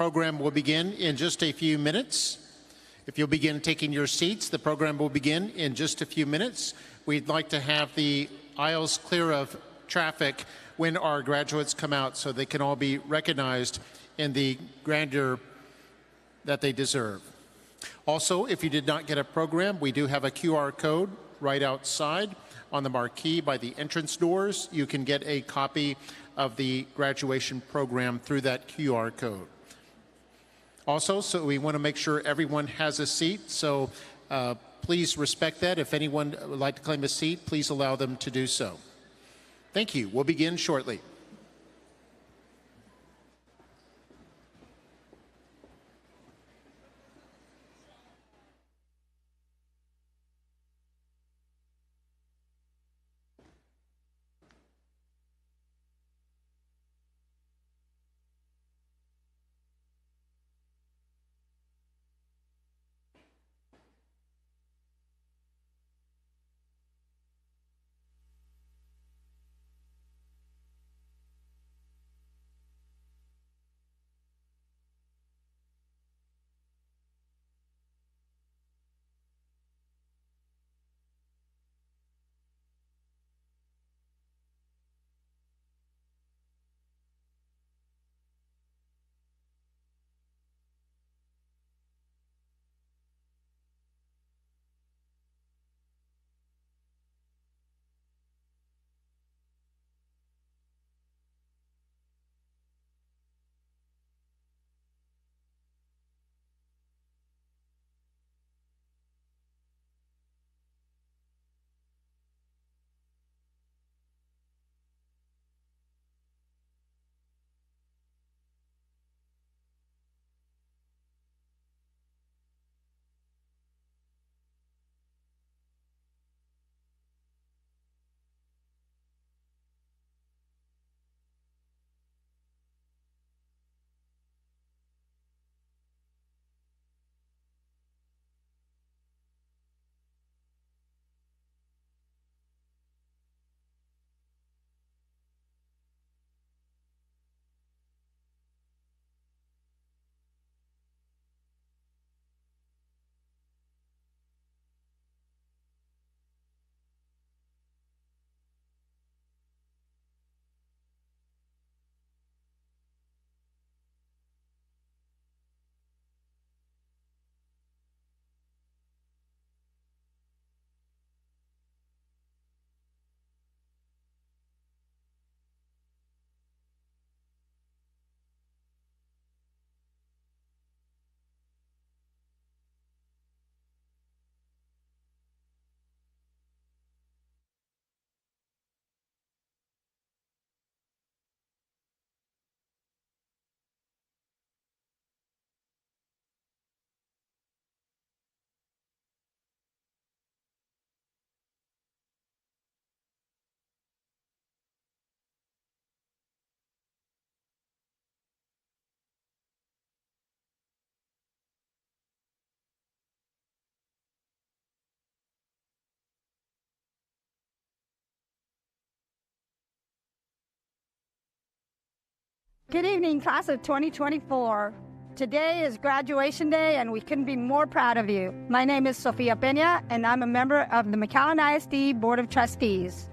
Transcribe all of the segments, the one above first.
Program will begin in just a few minutes. If you'll begin taking your seats, the program will begin in just a few minutes. We'd like to have the aisles clear of traffic when our graduates come out so they can all be recognized in the grandeur that they deserve. Also, if you did not get a program, we do have a QR code right outside on the marquee by the entrance doors. You can get a copy of the graduation program through that QR code. Also, so we want to make sure everyone has a seat, so please respect that. If anyone would like to claim a seat, please allow them to do so. Thank you. We'll begin shortly. Good evening, class of 2024. Today is graduation day, and we couldn't be more proud of you. My name is Sofia Peña, and I'm a member of the McAllen ISD Board of Trustees.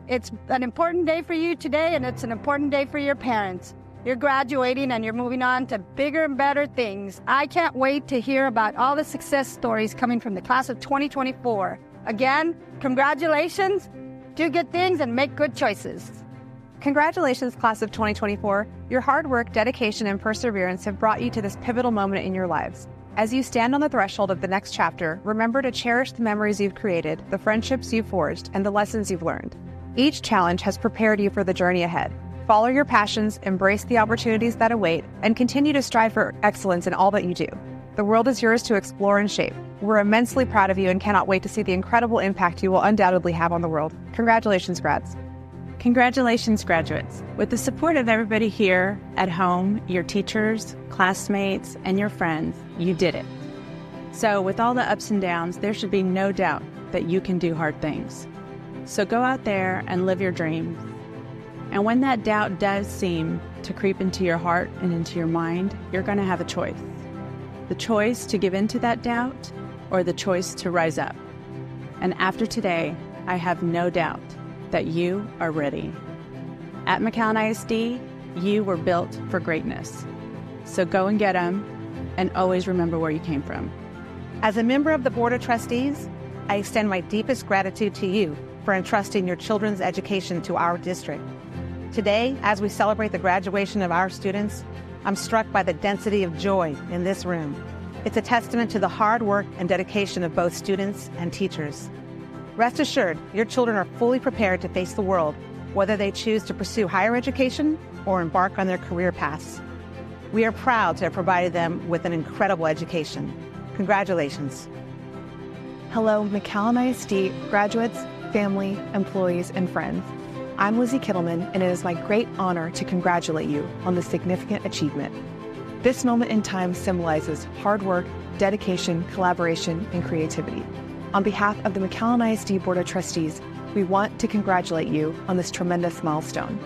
It's an important day for you today, and it's an important day for your parents. You're graduating, and you're moving on to bigger and better things. I can't wait to hear about all the success stories coming from the class of 2024. Again, congratulations, do good things, and make good choices. Congratulations, class of 2024. Your hard work, dedication, and perseverance have brought you to this pivotal moment in your lives. As you stand on the threshold of the next chapter, remember to cherish the memories you've created, the friendships you've forged, and the lessons you've learned. Each challenge has prepared you for the journey ahead. Follow your passions, embrace the opportunities that await, and continue to strive for excellence in all that you do. The world is yours to explore and shape. We're immensely proud of you and cannot wait to see the incredible impact you will undoubtedly have on the world. Congratulations, grads. Congratulations, graduates. With the support of everybody here at home, your teachers, classmates, and your friends, you did it. So with all the ups and downs, there should be no doubt that you can do hard things. So go out there and live your dreams. And when that doubt does seem to creep into your heart and into your mind, you're going to have a choice. The choice to give in to that doubt or the choice to rise up. And after today, I have no doubt that you are ready. At McAllen ISD, you were built for greatness. So go and get them, and always remember where you came from. As a member of the Board of Trustees, I extend my deepest gratitude to you for entrusting your children's education to our district. Today, as we celebrate the graduation of our students, I'm struck by the density of joy in this room. It's a testament to the hard work and dedication of both students and teachers. Rest assured, your children are fully prepared to face the world, whether they choose to pursue higher education or embark on their career paths. We are proud to have provided them with an incredible education. Congratulations. Hello, McAllen ISD graduates, family, employees, and friends. I'm Lizzie Kittleman, and it is my great honor to congratulate you on this significant achievement. This moment in time symbolizes hard work, dedication, collaboration, and creativity. On behalf of the McAllen ISD Board of Trustees, we want to congratulate you on this tremendous milestone.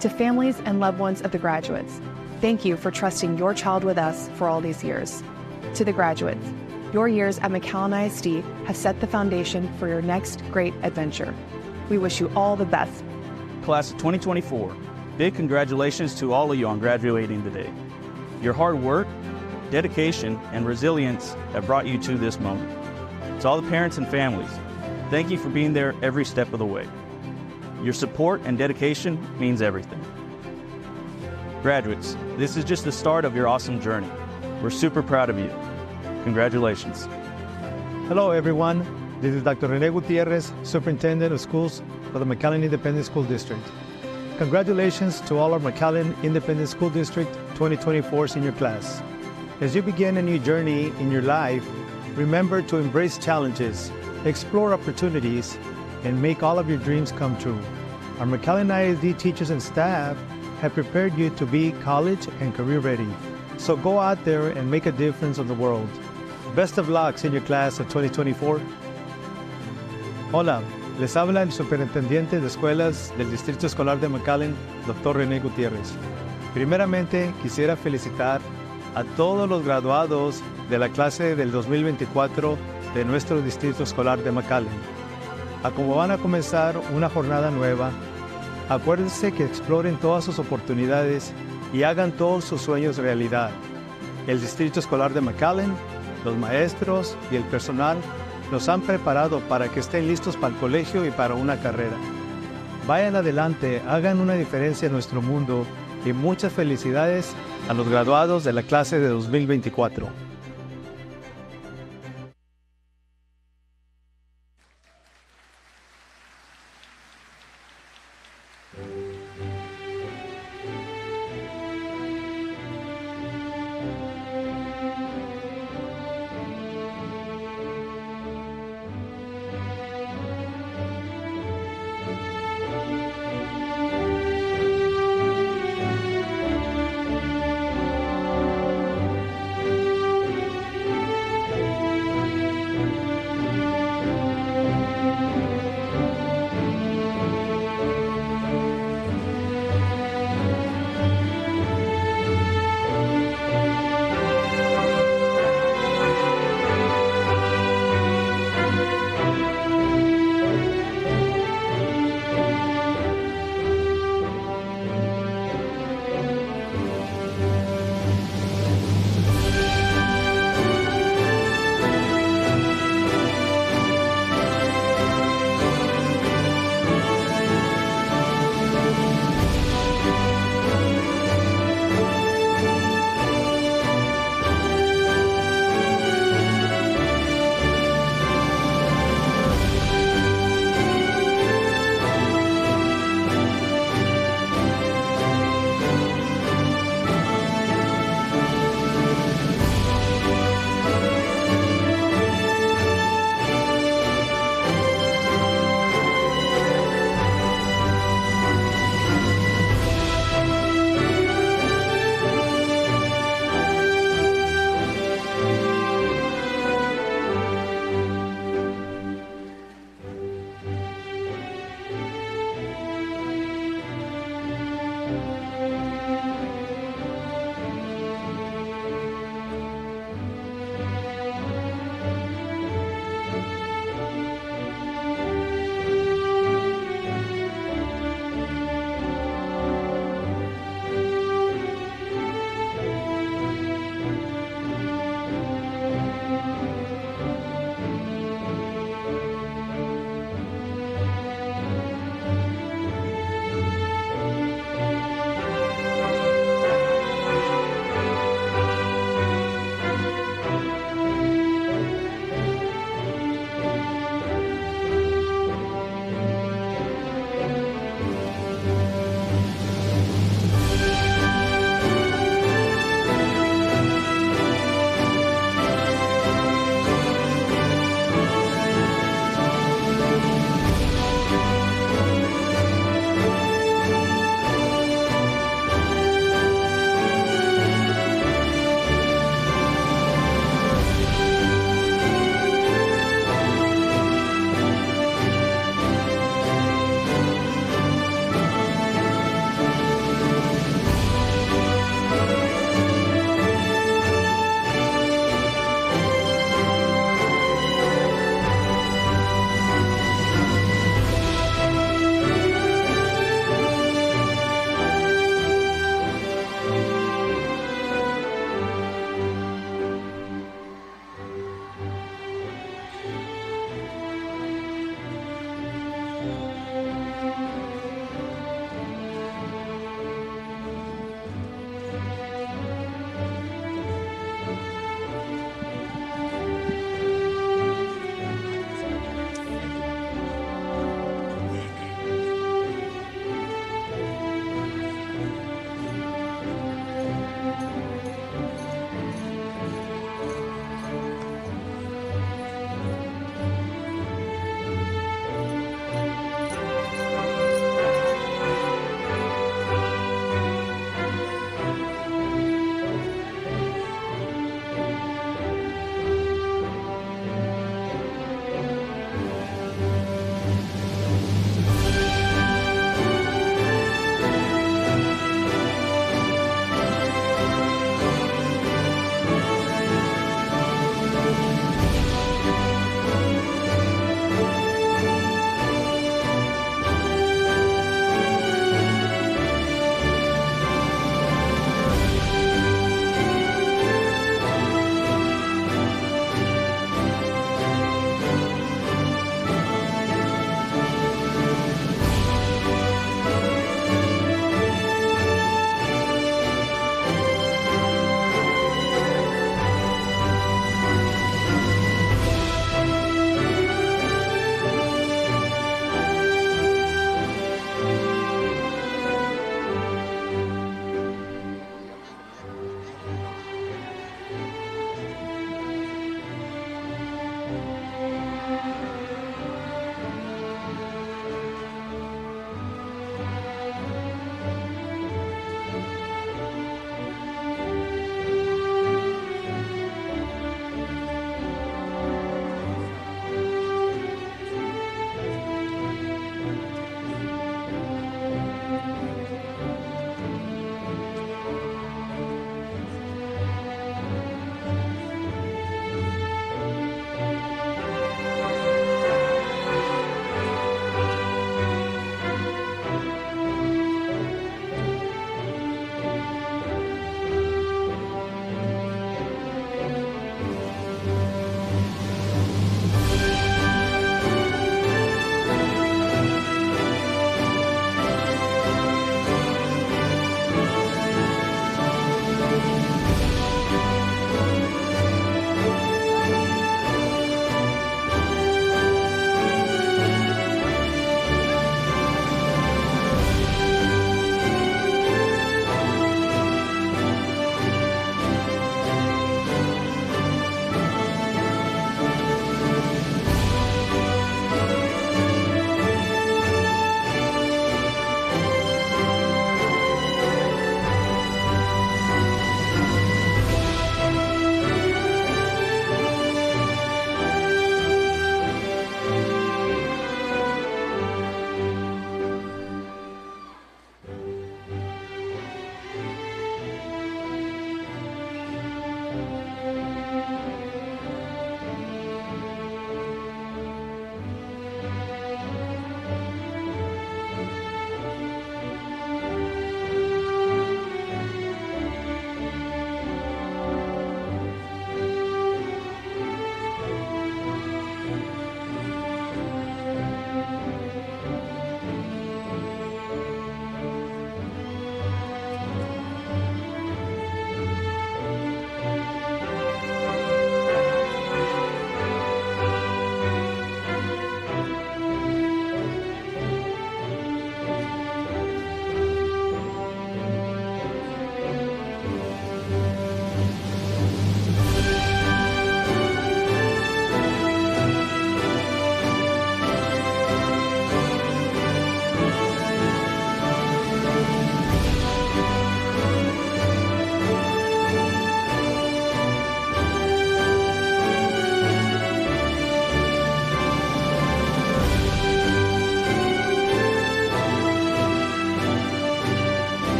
To families and loved ones of the graduates, thank you for trusting your child with us for all these years. To the graduates, your years at McAllen ISD have set the foundation for your next great adventure. We wish you all the best. Class of 2024, big congratulations to all of you on graduating today. Your hard work, dedication, and resilience have brought you to this moment. To all the parents and families, thank you for being there every step of the way. Your support and dedication means everything. Graduates, this is just the start of your awesome journey. We're super proud of you. Congratulations. Hello everyone, this is Dr. Rene Gutierrez, Superintendent of Schools for the McAllen Independent School District. Congratulations to all our McAllen Independent School District 2024 senior class. As you begin a new journey in your life, remember to embrace challenges, explore opportunities, and make all of your dreams come true. Our McAllen ISD teachers and staff have prepared you to be college and career ready. So go out there and make a difference in the world. Best of luck, senior class of 2024. Hola, les habla el Superintendente de Escuelas del Distrito Escolar de McAllen, Dr. René Gutiérrez. Primeramente, quisiera felicitar a todos los graduados de la clase del 2024 de nuestro Distrito Escolar de McAllen. A como van a comenzar una jornada nueva, acuérdense que exploren todas sus oportunidades y hagan todos sus sueños realidad. El Distrito Escolar de McAllen, los maestros y el personal los han preparado para que estén listos para el colegio y para una carrera. Vayan adelante, hagan una diferencia en nuestro mundo y muchas felicidades a los graduados de la clase de 2024.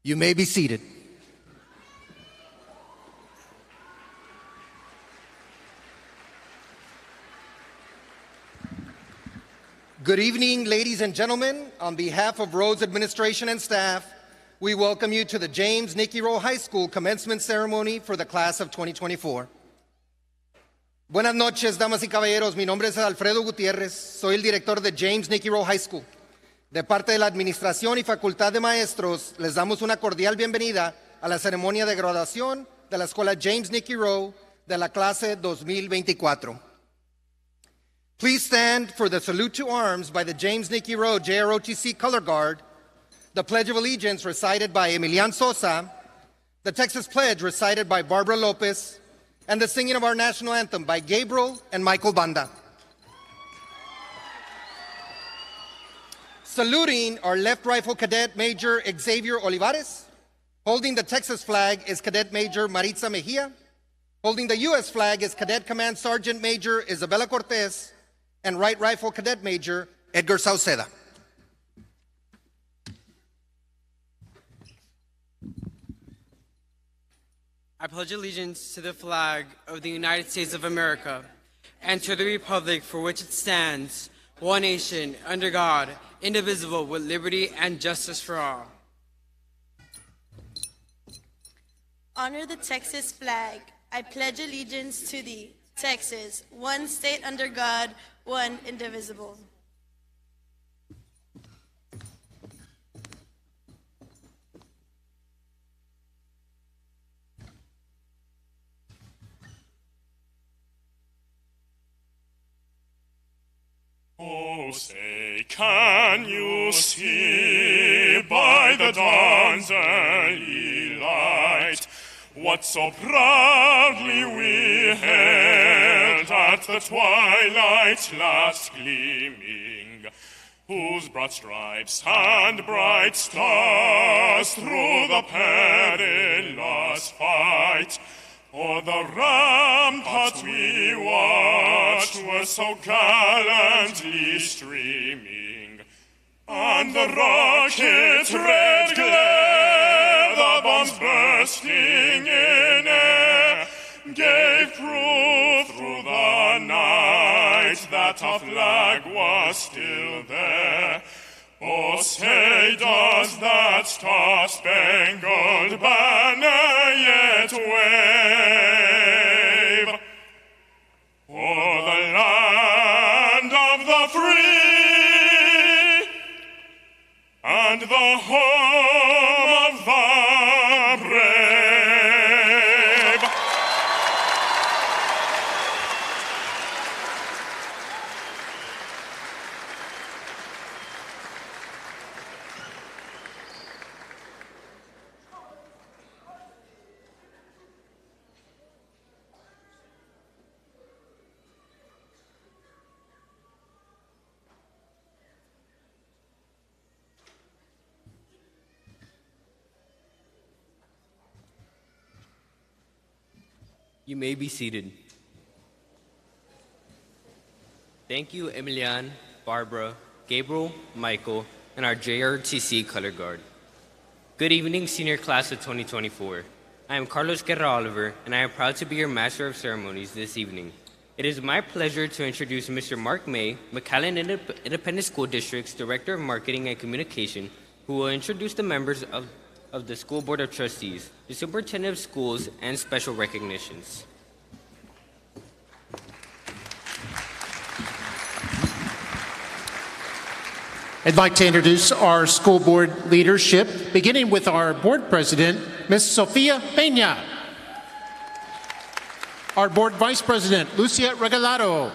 You may be seated. Good evening, ladies and gentlemen. On behalf of Rhodes Administration and staff, we welcome you to the James Nikki Rowe High School commencement ceremony for the class of 2024. Buenas noches, damas y caballeros. Mi nombre es Alfredo Gutiérrez. Soy el director de James Nikki Rowe High School. De parte de la Administración y Facultad de Maestros, les damos una cordial bienvenida a la ceremonia de graduación de la Escuela James Nikki Rowe de la clase 2024. Please stand for the salute to arms by the James Nikki Rowe JROTC Color Guard, the Pledge of Allegiance recited by Emilian Sosa, the Texas Pledge recited by Barbara Lopez, and the singing of our national anthem by Gabriel and Michael Banda. Saluting our Left Rifle Cadet Major Xavier Olivares. Holding the Texas flag is Cadet Major Maritza Mejia. Holding the U.S. flag is Cadet Command Sergeant Major Isabella Cortez and Right Rifle Cadet Major Edgar Sauceda. I pledge allegiance to the flag of the United States of America and to the republic for which it stands, one nation, under God, indivisible, with liberty and justice for all. Honor the Texas flag. I pledge allegiance to thee, Texas, one state under God, one indivisible. Oh, say, can you see by the dawn's early light what so proudly we hailed at the twilight last gleaming, whose broad stripes and bright stars through the perilous fight o'er the ramparts we watched were so gallantly streaming, and the rocket's red glare, the bombs bursting in air, gave proof through the night that our flag was still there. Oh, say, does that star-spangled banner yet wave o'er the land of the free and the home of the brave? You may be seated. Thank you, Emilian, Barbara, Gabriel, Michael, and our JRTC Color Guard. Good evening, senior class of 2024. I am Carlos Guerra Oliver, and I am proud to be your Master of Ceremonies this evening. It is my pleasure to introduce Mr. Mark May, McAllen Independent School District's Director of Marketing and Communication, who will introduce the members of the School Board of Trustees, the Superintendent of Schools, and special recognitions. I'd like to introduce our school board leadership, beginning with our board president, Ms. Sofia Peña. Our board vice president, Lucia Regalado.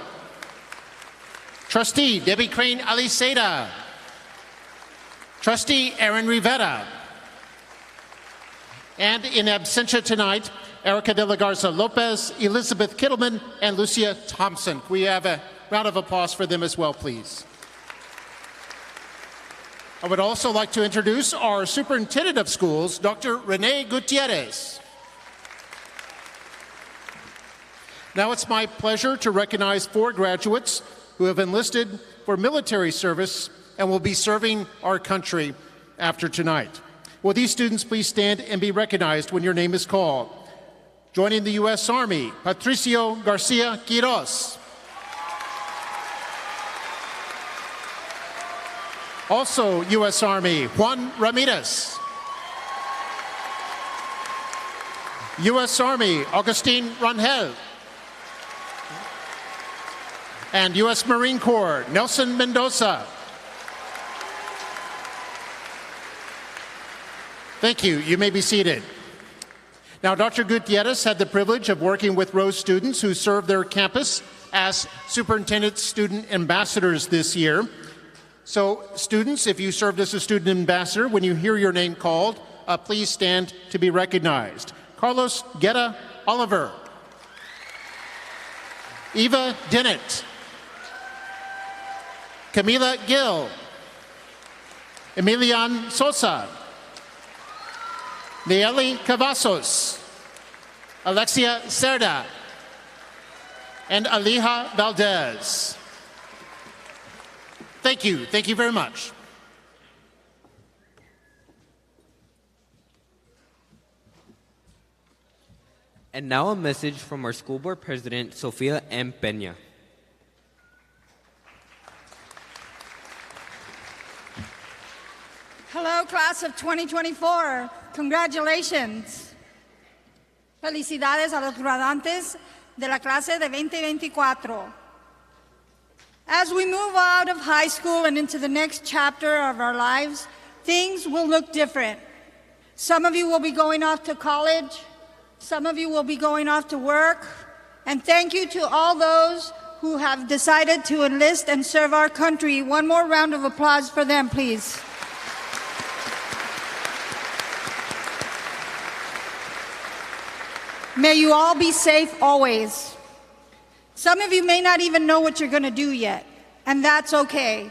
Trustee, Debbie Crane Aliceda. Trustee, Aaron Rivera. And in absentia tonight, Erica de la Garza Lopez, Elizabeth Kittleman, and Lucia Thompson. We have a round of applause for them as well, please. I would also like to introduce our Superintendent of Schools, Dr. Rene Gutierrez. Now it's my pleasure to recognize 4 graduates who have enlisted for military service and will be serving our country after tonight. Will these students please stand and be recognized when your name is called? Joining the U.S. Army, Patricio Garcia Quiroz. Also U.S. Army, Juan Ramirez. U.S. Army, Augustine Rangel. And U.S. Marine Corps, Nelson Mendoza. Thank you. You may be seated. Now, Dr. Gutierrez had the privilege of working with Rose students who served their campus as Superintendent Student Ambassadors this year. So, students, if you served as a student ambassador, when you hear your name called, please stand to be recognized. Carlos Guerra Oliver. Eva Dennett. Camila Gill. Emilian Sosa. Nayeli Cavazos. Alexia Cerda. And Alija Valdez. Thank you. Thank you very much. And now a message from our school board president, Sofia M. Peña. Hello, class of 2024. Congratulations. Felicidades a los graduantes de la clase de 2024. As we move out of high school and into the next chapter of our lives, things will look different. Some of you will be going off to college. Some of you will be going off to work. And thank you to all those who have decided to enlist and serve our country. One more round of applause for them, please. May you all be safe always. Some of you may not even know what you're going to do yet, and that's okay.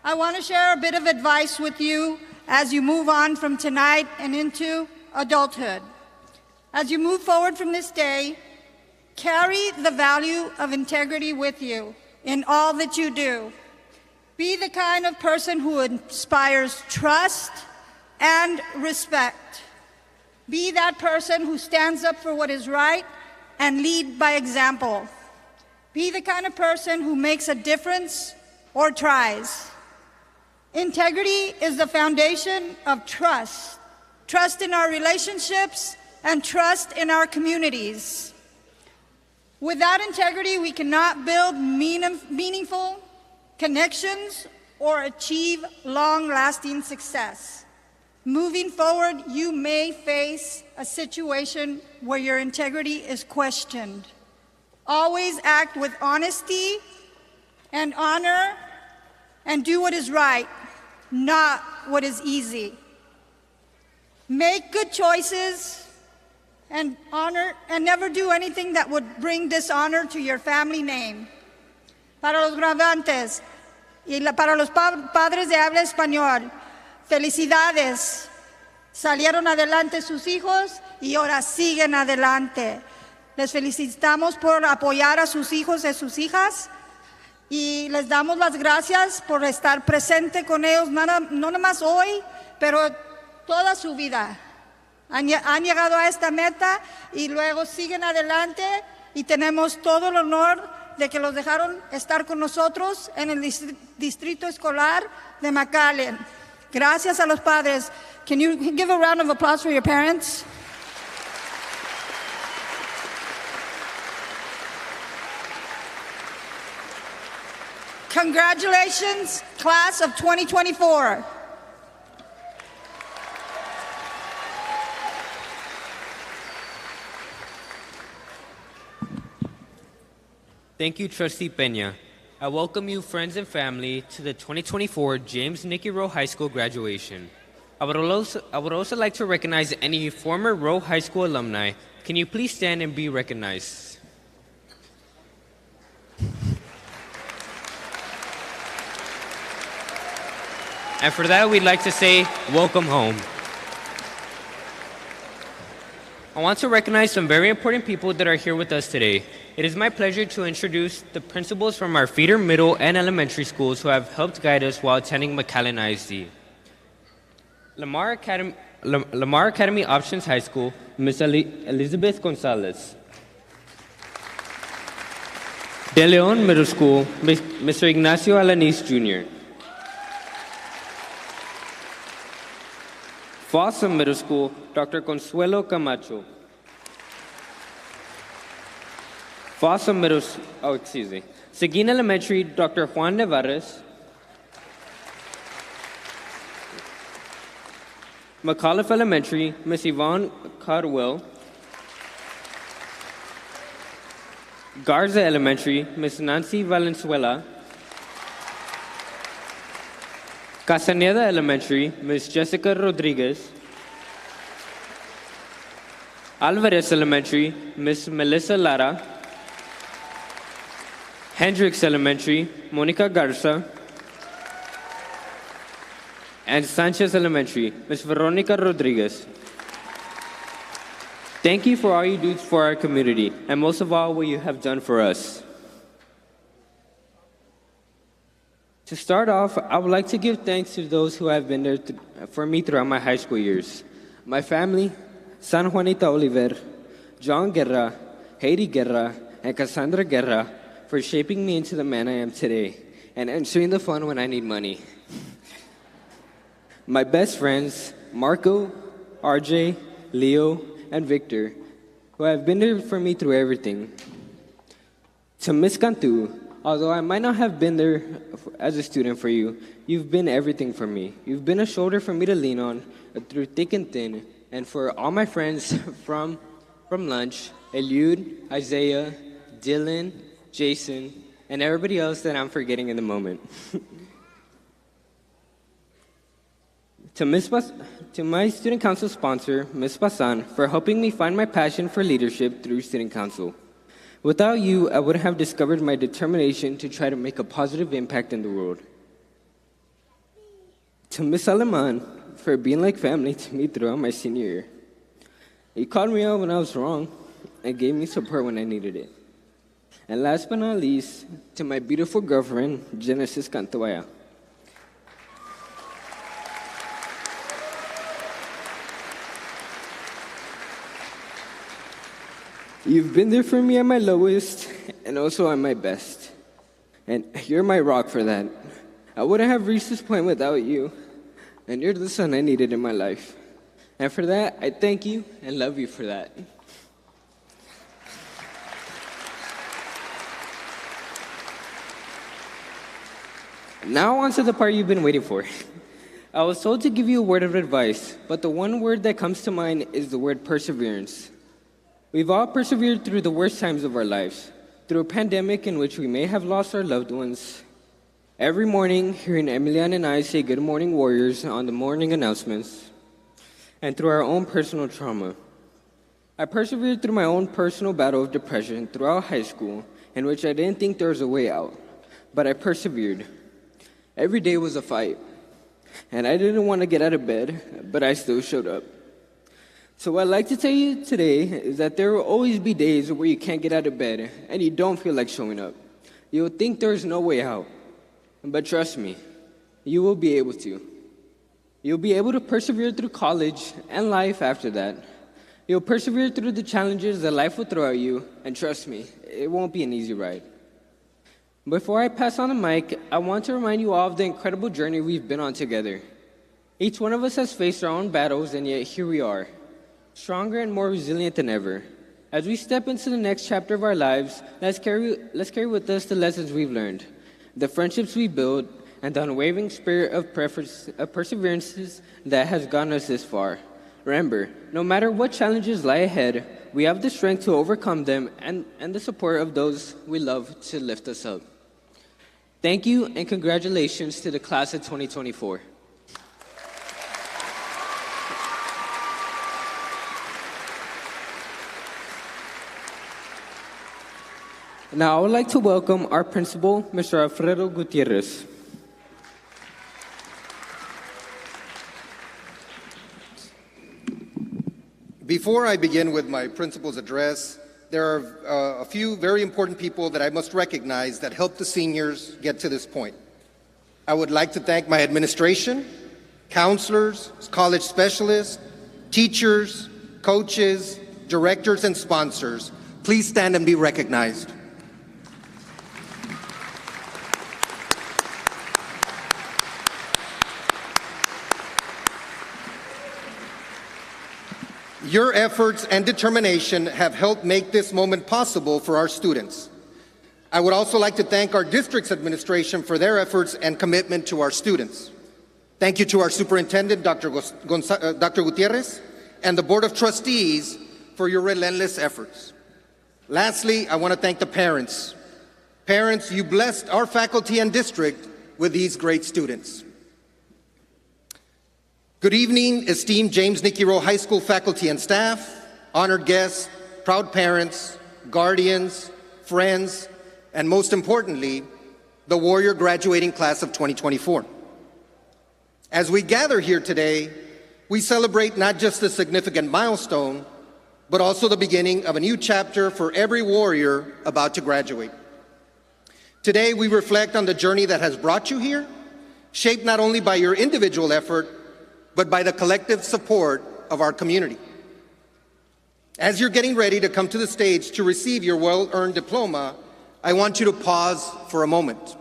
I want to share a bit of advice with you as you move on from tonight and into adulthood. As you move forward from this day, carry the value of integrity with you in all that you do. Be the kind of person who inspires trust and respect. Be that person who stands up for what is right and lead by example. Be the kind of person who makes a difference or tries. Integrity is the foundation of trust. Trust in our relationships and trust in our communities. Without integrity, we cannot build meaningful connections or achieve long-lasting success. Moving forward, you may face a situation where your integrity is questioned. Always act with honesty and honor and do what is right, not what is easy. Make good choices and honor and never do anything that would bring dishonor to your family name. Para los graduantes y para los padres de habla español, felicidades. Salieron adelante sus hijos y ahora siguen adelante. Les felicitamos por apoyar a sus hijos y a sus hijas y les damos las gracias por estar presente con ellos, no nada más hoy, pero toda su vida. Han llegado a esta meta y luego siguen adelante y tenemos todo el honor de que los dejaron estar con nosotros en el distrito escolar de McAllen. Gracias a los padres. Can you give a round of applause for your parents? Congratulations, class of 2024. Thank you, Trustee Peña. I welcome you, friends and family, to the 2024 James Nikki Rowe High School graduation. I would also like to recognize any former Rowe High School alumni. Can you please stand and be recognized? And for that, we'd like to say, welcome home. I want to recognize some very important people that are here with us today. It is my pleasure to introduce the principals from our feeder middle and elementary schools who have helped guide us while attending McAllen ISD. Lamar Academy Options High School, Miss Elizabeth Gonzalez. De Leon Middle School, Mr. Ignacio Alanis Jr. Fossum Middle School, Dr. Consuelo Camacho. Seguin Elementary, Dr. Juan Nevares. McAuliffe Elementary, Miss Yvonne Cardwell. Garza Elementary, Miss Nancy Valenzuela. Castaneda Elementary, Miss Jessica Rodriguez. Alvarez Elementary, Miss Melissa Lara. Hendricks Elementary, Monica Garza. And Sanchez Elementary, Miss Veronica Rodriguez. Thank you for all you do for our community, and most of all, what you have done for us. To start off, I would like to give thanks to those who have been there for me throughout my high school years. My family, San Juanita Oliver, John Guerra, Heidi Guerra, and Cassandra Guerra, for shaping me into the man I am today, and answering the phone when I need money. My best friends, Marco, RJ, Leo, and Victor, who have been there for me through everything. To Miss Cantu, although I might not have been there as a student for you, you've been everything for me. You've been a shoulder for me to lean on through thick and thin, and for all my friends from lunch, Eliud, Isaiah, Dylan, Jason, and everybody else that I'm forgetting in the moment. To my student council sponsor, Ms. Pasan, for helping me find my passion for leadership through student council. Without you, I wouldn't have discovered my determination to try to make a positive impact in the world. To Ms. Aleman, for being like family to me throughout my senior year. You called me out when I was wrong and gave me support when I needed it. And last but not least, to my beautiful girlfriend, Genesis Cantobaya. You've been there for me at my lowest and also at my best. And you're my rock for that. I wouldn't have reached this point without you. And you're the son I needed in my life. And for that, I thank you and love you for that. Now on to the part you've been waiting for. I was told to give you a word of advice, but the one word that comes to mind is the word perseverance. We've all persevered through the worst times of our lives, through a pandemic in which we may have lost our loved ones. Every morning, hearing Emilian and I say Good Morning Warriors on the morning announcements, and through our own personal trauma. I persevered through my own personal battle of depression throughout high school, in which I didn't think there was a way out, but I persevered. Every day was a fight, and I didn't want to get out of bed, but I still showed up. So what I'd like to tell you today is that there will always be days where you can't get out of bed and you don't feel like showing up. You'll think there's no way out. But trust me, you will be able to. You'll be able to persevere through college and life after that. You'll persevere through the challenges that life will throw at you, and trust me, it won't be an easy ride. Before I pass on the mic, I want to remind you all of the incredible journey we've been on together. Each one of us has faced our own battles, and yet here we are, stronger and more resilient than ever. As we step into the next chapter of our lives, let's carry with us the lessons we've learned, the friendships we build, and the unwavering spirit of perseverance that has gotten us this far. Remember, no matter what challenges lie ahead, we have the strength to overcome them and the support of those we love to lift us up. Thank you and congratulations to the class of 2024. Now, I would like to welcome our principal, Mr. Alfredo Gutierrez. Before I begin with my principal's address, there are a few very important people that I must recognize that helped the seniors get to this point. I would like to thank my administration, counselors, college specialists, teachers, coaches, directors, and sponsors. Please stand and be recognized. Your efforts and determination have helped make this moment possible for our students. I would also like to thank our district's administration for their efforts and commitment to our students. Thank you to our superintendent, Dr. Gutierrez, and the Board of Trustees for your relentless efforts. Lastly, I want to thank the parents. Parents, you blessed our faculty and district with these great students. Good evening, esteemed James Nikki Rowe High School faculty and staff, honored guests, proud parents, guardians, friends, and most importantly, the Warrior graduating class of 2024. As we gather here today, we celebrate not just a significant milestone, but also the beginning of a new chapter for every Warrior about to graduate. Today, we reflect on the journey that has brought you here, shaped not only by your individual effort, but by the collective support of our community. As you're getting ready to come to the stage to receive your well-earned diploma, I want you to pause for a moment.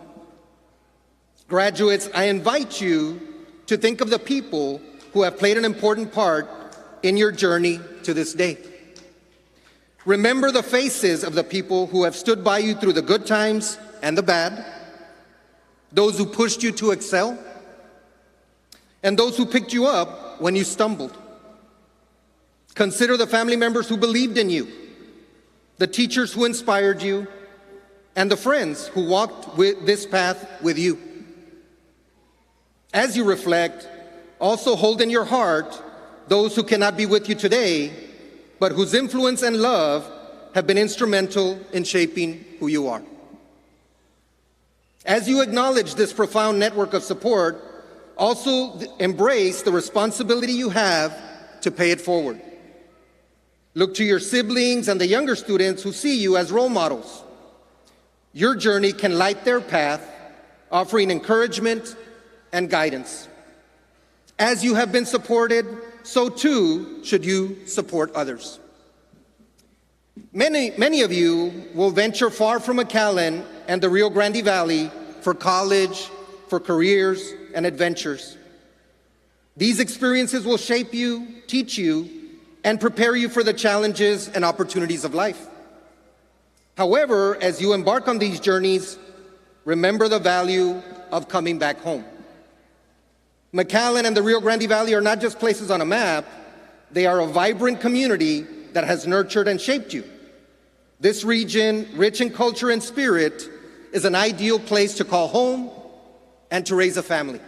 Graduates, I invite you to think of the people who have played an important part in your journey to this day. Remember the faces of the people who have stood by you through the good times and the bad, those who pushed you to excel, and those who picked you up when you stumbled. Consider the family members who believed in you, the teachers who inspired you, and the friends who walked with this path with you. As you reflect, also hold in your heart those who cannot be with you today, but whose influence and love have been instrumental in shaping who you are. As you acknowledge this profound network of support, also embrace the responsibility you have to pay it forward. Look to your siblings and the younger students who see you as role models. Your journey can light their path, offering encouragement and guidance. As you have been supported, so too should you support others. Many of you will venture far from McAllen and the Rio Grande Valley for college, for careers, and adventures. These experiences will shape you, teach you, and prepare you for the challenges and opportunities of life. However, as you embark on these journeys, remember the value of coming back home. McAllen and the Rio Grande Valley are not just places on a map, they are a vibrant community that has nurtured and shaped you. This region, rich in culture and spirit, is an ideal place to call home and to raise a family.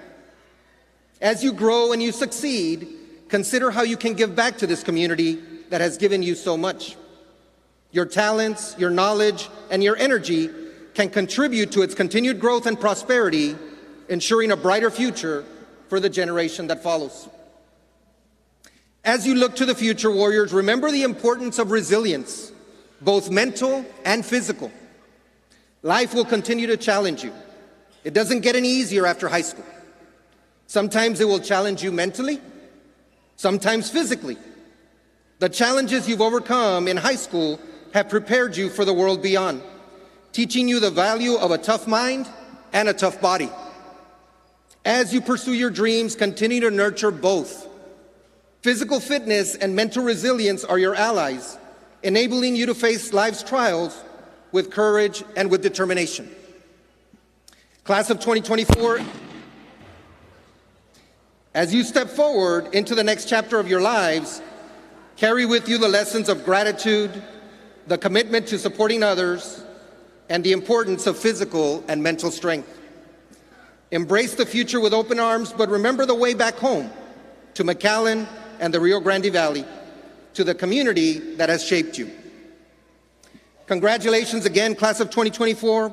As you grow and you succeed, consider how you can give back to this community that has given you so much. Your talents, your knowledge, and your energy can contribute to its continued growth and prosperity, ensuring a brighter future for the generation that follows. As you look to the future, Warriors, remember the importance of resilience, both mental and physical. Life will continue to challenge you. It doesn't get any easier after high school. Sometimes it will challenge you mentally, sometimes physically. The challenges you've overcome in high school have prepared you for the world beyond, teaching you the value of a tough mind and a tough body. As you pursue your dreams, continue to nurture both. Physical fitness and mental resilience are your allies, enabling you to face life's trials with courage and with determination. Class of 2024, as you step forward into the next chapter of your lives, carry with you the lessons of gratitude, the commitment to supporting others, and the importance of physical and mental strength. Embrace the future with open arms, but remember the way back home, to McAllen and the Rio Grande Valley, to the community that has shaped you. Congratulations again, class of 2024.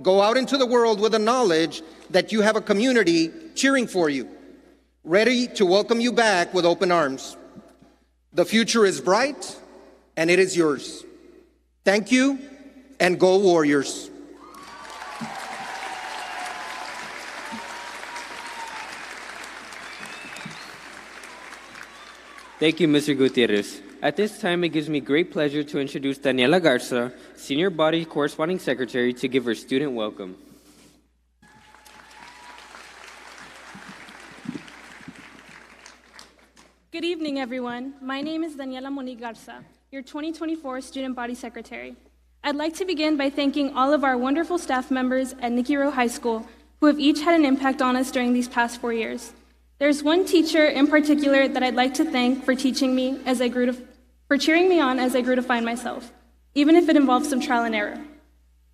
Go out into the world with the knowledge that you have a community cheering for you, ready to welcome you back with open arms. The future is bright, and it is yours. Thank you, and go Warriors. Thank you, Mr. Gutierrez. At this time, it gives me great pleasure to introduce Daniela Garza, Senior Body Corresponding Secretary, to give her student welcome. Good evening, everyone. My name is Daniela Monique Garza, your 2024 Student Body Secretary. I'd like to begin by thanking all of our wonderful staff members at Nikki Rowe High School who have each had an impact on us during these past 4 years. There's one teacher in particular that I'd like to thank for teaching me for cheering me on as I grew to find myself, even if it involved some trial and error.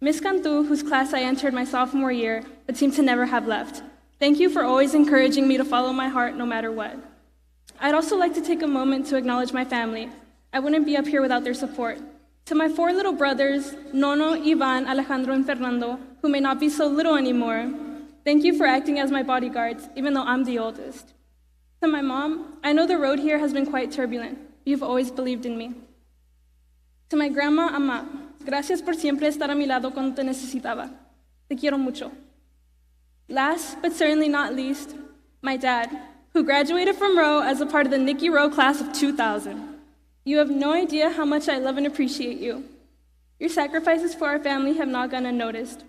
Ms. Cantu, whose class I entered my sophomore year but seemed to never have left. Thank you for always encouraging me to follow my heart no matter what. I'd also like to take a moment to acknowledge my family. I wouldn't be up here without their support. To my 4 little brothers, Nono, Ivan, Alejandro, and Fernando, who may not be so little anymore, thank you for acting as my bodyguards, even though I'm the oldest. To my mom, I know the road here has been quite turbulent. You've always believed in me. To my grandma, Ama, gracias por siempre estar a mi lado cuando te necesitaba. Te quiero mucho. Last, but certainly not least, my dad, who graduated from Rowe as a part of the Nikki Rowe class of 2000. You have no idea how much I love and appreciate you. Your sacrifices for our family have not gone unnoticed.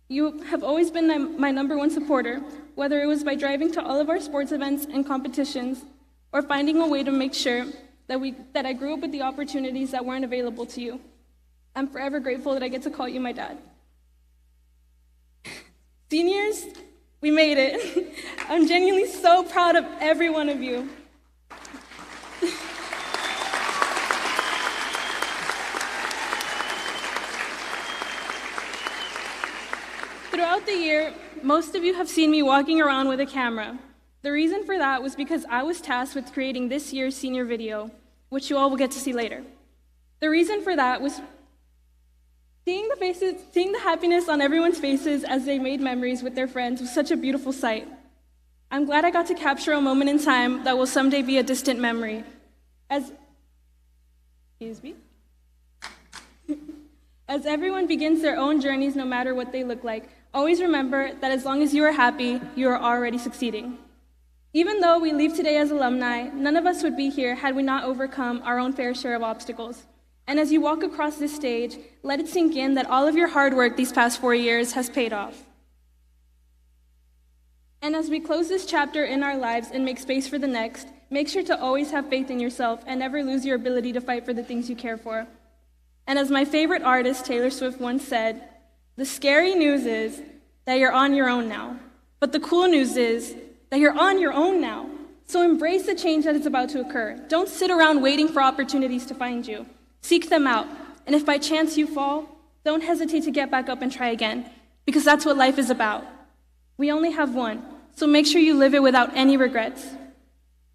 You have always been my #1 supporter, whether it was by driving to all of our sports events and competitions, or finding a way to make sure that I grew up with the opportunities that weren't available to you. I'm forever grateful that I get to call you my dad. Seniors, we made it. I'm genuinely so proud of every one of you. Throughout the year, most of you have seen me walking around with a camera. The reason for that was because I was tasked with creating this year's senior video, which you all will get to see later. The reason for that was seeing the happiness on everyone's faces as they made memories with their friends was such a beautiful sight. I'm glad I got to capture a moment in time that will someday be a distant memory. As everyone begins their own journeys, no matter what they look like, always remember that as long as you are happy, you are already succeeding. Even though we leave today as alumni, none of us would be here had we not overcome our own fair share of obstacles. And as you walk across this stage, let it sink in that all of your hard work these past 4 years has paid off. And as we close this chapter in our lives and make space for the next, make sure to always have faith in yourself and never lose your ability to fight for the things you care for. And as my favorite artist, Taylor Swift, once said, the scary news is that you're on your own now. But the cool news is that you're on your own now. So embrace the change that is about to occur. Don't sit around waiting for opportunities to find you. Seek them out. And if by chance you fall, don't hesitate to get back up and try again, because that's what life is about. We only have one, so make sure you live it without any regrets.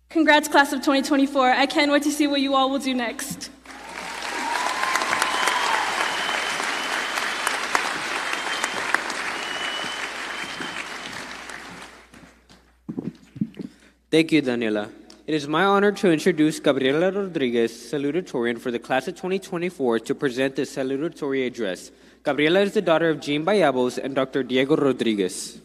Congrats, class of 2024. I can't wait to see what you all will do next. Thank you, Daniela. It is my honor to introduce Gabriela Rodriguez, salutatorian for the class of 2024, to present the salutatory address. Gabriela is the daughter of Jean Bayabos and Dr. Diego Rodriguez.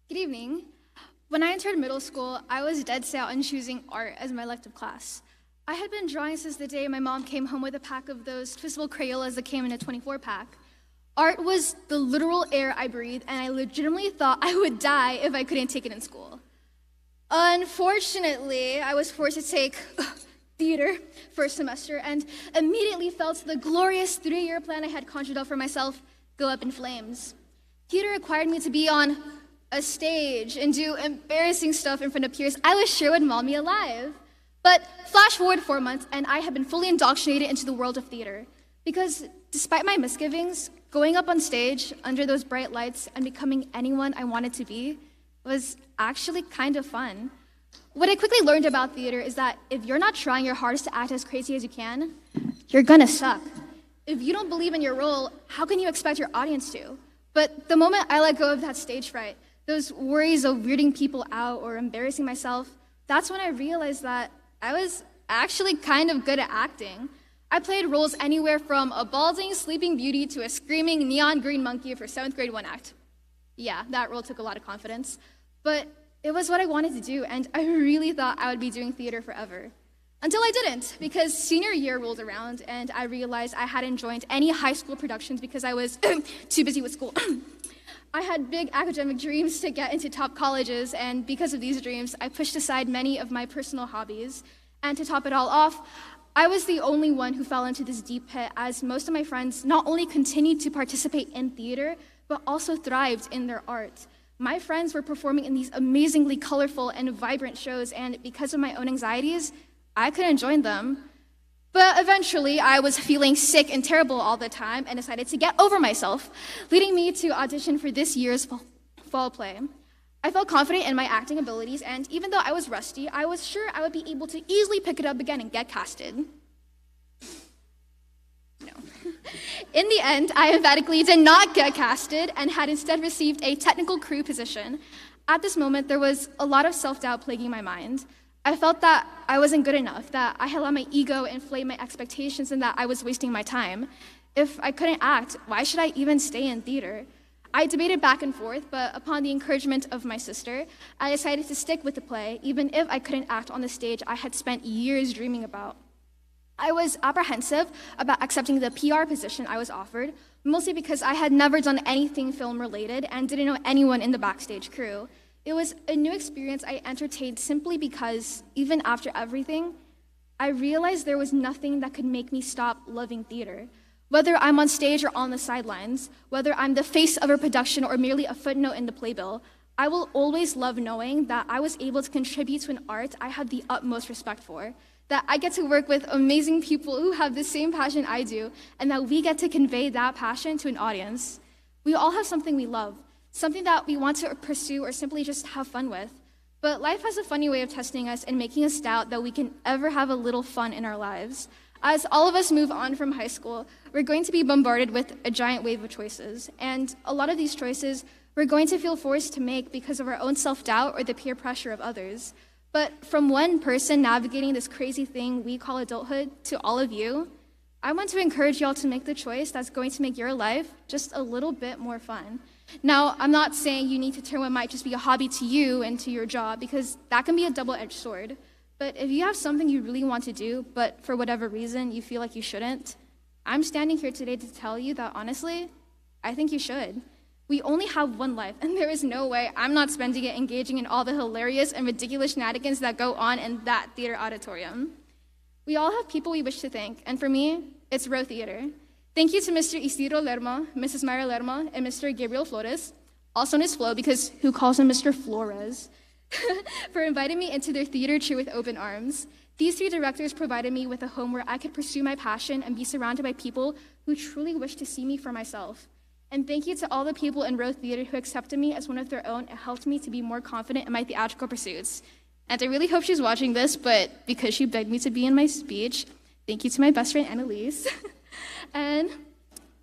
Good evening. When I entered middle school, I was dead set on choosing art as my elective class. I had been drawing since the day my mom came home with a pack of those twistable Crayolas that came in a 24-pack. Art was the literal air I breathed, and I legitimately thought I would die if I couldn't take it in school. Unfortunately, I was forced to take theater first semester and immediately felt the glorious 3-year plan I had conjured up for myself go up in flames. Theater required me to be on a stage and do embarrassing stuff in front of peers I was sure would maul me alive. But flash forward 4 months, and I have been fully indoctrinated into the world of theater. Because despite my misgivings, going up on stage under those bright lights and becoming anyone I wanted to be was actually kind of fun. What I quickly learned about theater is that if you're not trying your hardest to act as crazy as you can, you're gonna suck. If you don't believe in your role, how can you expect your audience to? But the moment I let go of that stage fright, those worries of weirding people out or embarrassing myself, that's when I realized that I was actually kind of good at acting. I played roles anywhere from a balding Sleeping Beauty to a screaming neon green monkey for 7th grade 1 act. Yeah, that role took a lot of confidence, but it was what I wanted to do, and I really thought I would be doing theater forever. Until I didn't, because senior year rolled around and I realized I hadn't joined any high school productions because I was too busy with school. I had big academic dreams to get into top colleges, and because of these dreams, I pushed aside many of my personal hobbies. And to top it all off, I was the only one who fell into this deep pit, as most of my friends not only continued to participate in theater, but also thrived in their art. My friends were performing in these amazingly colorful and vibrant shows, and because of my own anxieties, I couldn't join them. But eventually, I was feeling sick and terrible all the time and decided to get over myself, leading me to audition for this year's fall play. I felt confident in my acting abilities, and even though I was rusty, I was sure I would be able to easily pick it up again and get casted. No. In the end, I emphatically did not get casted and had instead received a technical crew position. At this moment, there was a lot of self-doubt plaguing my mind. I felt that I wasn't good enough, that I had let my ego inflate my expectations, and that I was wasting my time. If I couldn't act, why should I even stay in theater? I debated back and forth, but upon the encouragement of my sister, I decided to stick with the play, even if I couldn't act on the stage I had spent years dreaming about. I was apprehensive about accepting the PR position I was offered, mostly because I had never done anything film-related and didn't know anyone in the backstage crew. It was a new experience I entertained simply because, even after everything, I realized there was nothing that could make me stop loving theater. Whether I'm on stage or on the sidelines, whether I'm the face of a production or merely a footnote in the playbill, I will always love knowing that I was able to contribute to an art I have the utmost respect for, that I get to work with amazing people who have the same passion I do, and that we get to convey that passion to an audience. We all have something we love, something that we want to pursue or simply just have fun with. But life has a funny way of testing us and making us doubt that we can ever have a little fun in our lives. As all of us move on from high school, we're going to be bombarded with a giant wave of choices. And a lot of these choices we're going to feel forced to make because of our own self-doubt or the peer pressure of others. But from one person navigating this crazy thing we call adulthood to all of you, I want to encourage y'all to make the choice that's going to make your life just a little bit more fun. Now, I'm not saying you need to turn what might just be a hobby to you into your job, because that can be a double-edged sword. But if you have something you really want to do, but for whatever reason you feel like you shouldn't, I'm standing here today to tell you that honestly, I think you should. We only have one life, and there is no way I'm not spending it engaging in all the hilarious and ridiculous shenanigans that go on in that theater auditorium. We all have people we wish to thank, and for me, it's Rowe Theater. Thank you to Mr. Isidro Lerma, Mrs. Mayra Lerma, and Mr. Gabriel Flores, also known as Flo because who calls him Mr. Flores, for inviting me into their theater tree with open arms. These three directors provided me with a home where I could pursue my passion and be surrounded by people who truly wish to see me for myself. And thank you to all the people in Rowe Theater who accepted me as one of their own and helped me to be more confident in my theatrical pursuits. And I really hope she's watching this, but because she begged me to be in my speech, thank you to my best friend, Annalise. And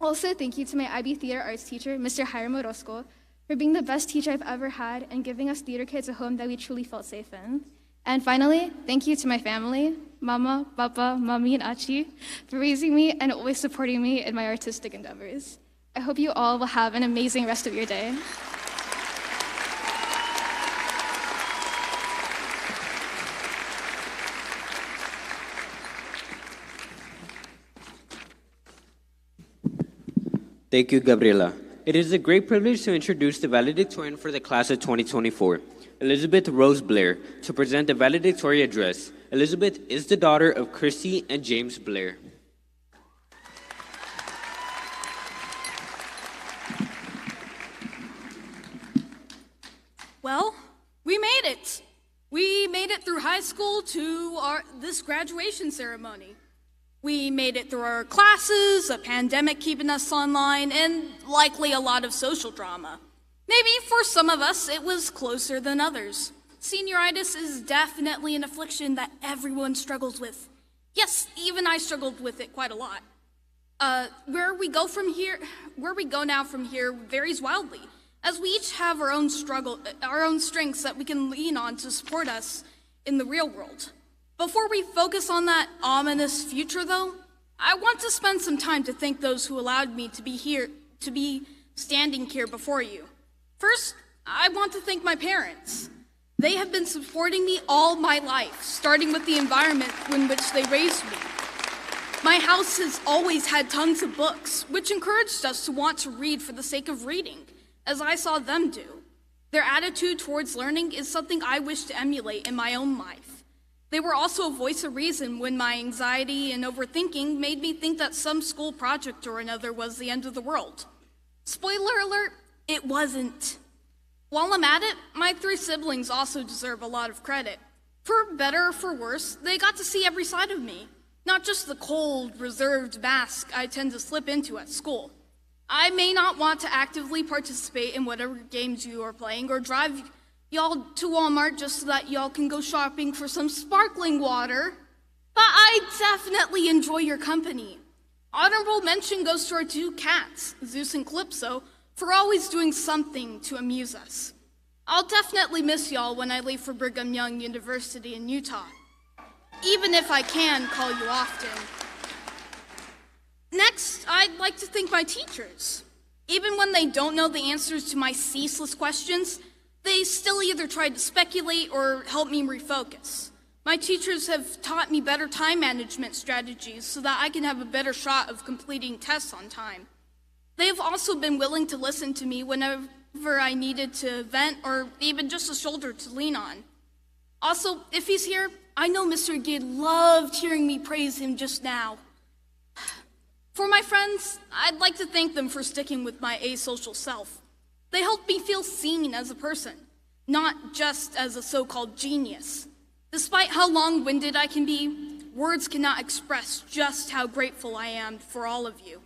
also thank you to my IB Theater Arts teacher, Mr. Hiram Orozco, for being the best teacher I've ever had and giving us theater kids a home that we truly felt safe in. And finally, thank you to my family, Mama, Papa, Mami, and Achi, for raising me and always supporting me in my artistic endeavors. I hope you all will have an amazing rest of your day. Thank you, Gabriela. It is a great privilege to introduce the valedictorian for the class of 2024, Elizabeth Rose Blair, to present the valedictory address. Elizabeth is the daughter of Christy and James Blair. Well, we made it. We made it through high school to this graduation ceremony. We made it through our classes, a pandemic keeping us online, and likely a lot of social drama. Maybe for some of us, it was closer than others. Senioritis is definitely an affliction that everyone struggles with. Yes, even I struggled with it quite a lot. Where we go now from here varies wildly, as we each have our own strengths that we can lean on to support us in the real world. Before we focus on that ominous future, though, I want to spend some time to thank those who allowed me to be standing here before you. First, I want to thank my parents. They have been supporting me all my life, starting with the environment in which they raised me. My house has always had tons of books, which encouraged us to want to read for the sake of reading, as I saw them do. Their attitude towards learning is something I wish to emulate in my own life. They were also a voice of reason when my anxiety and overthinking made me think that some school project or another was the end of the world. Spoiler alert, it wasn't. While I'm at it, my 3 siblings also deserve a lot of credit. For better or for worse, they got to see every side of me, not just the cold, reserved mask I tend to slip into at school. I may not want to actively participate in whatever games you are playing or drive y'all to Walmart just so that y'all can go shopping for some sparkling water, but I definitely enjoy your company. Honorable mention goes to our 2 cats, Zeus and Calypso, for always doing something to amuse us. I'll definitely miss y'all when I leave for Brigham Young University in Utah, even if I can call you often. Next, I'd like to thank my teachers. Even when they don't know the answers to my ceaseless questions, they still either try to speculate or help me refocus. My teachers have taught me better time management strategies so that I can have a better shot of completing tests on time. They have also been willing to listen to me whenever I needed to vent or even just a shoulder to lean on. Also, if he's here, I know Mr. Gid loved hearing me praise him just now. For my friends, I'd like to thank them for sticking with my asocial self. They helped me feel seen as a person, not just as a so-called genius. Despite how long-winded I can be, words cannot express just how grateful I am for all of you.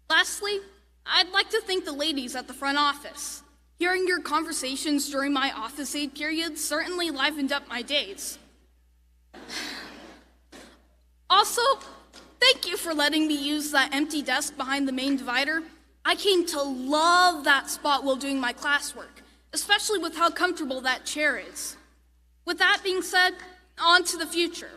Lastly, I'd like to thank the ladies at the front office. Hearing your conversations during my office aid period certainly livened up my days. Also, thank you for letting me use that empty desk behind the main divider. I came to love that spot while doing my classwork, especially with how comfortable that chair is. With that being said, on to the future.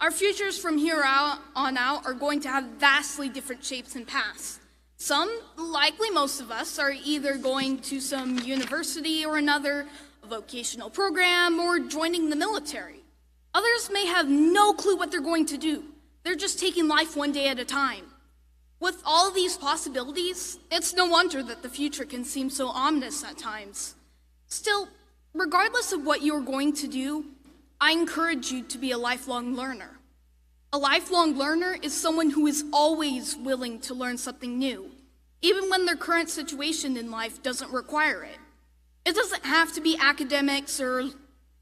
Our futures from here on out are going to have vastly different shapes and paths. Some, likely most of us, are either going to some university or another, a vocational program, or joining the military. Others may have no clue what they're going to do. They're just taking life one day at a time. With all of these possibilities, it's no wonder that the future can seem so ominous at times. Still, regardless of what you're going to do, I encourage you to be a lifelong learner. A lifelong learner is someone who is always willing to learn something new, even when their current situation in life doesn't require it. It doesn't have to be academics or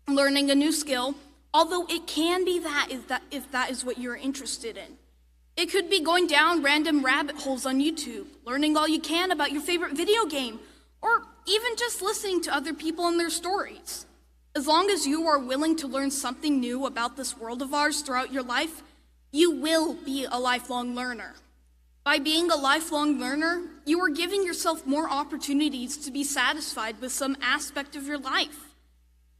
learning a new skill, although it can be that if that is what you're interested in. It could be going down random rabbit holes on YouTube, learning all you can about your favorite video game, or even just listening to other people and their stories. As long as you are willing to learn something new about this world of ours throughout your life, you will be a lifelong learner. By being a lifelong learner, you are giving yourself more opportunities to be satisfied with some aspect of your life.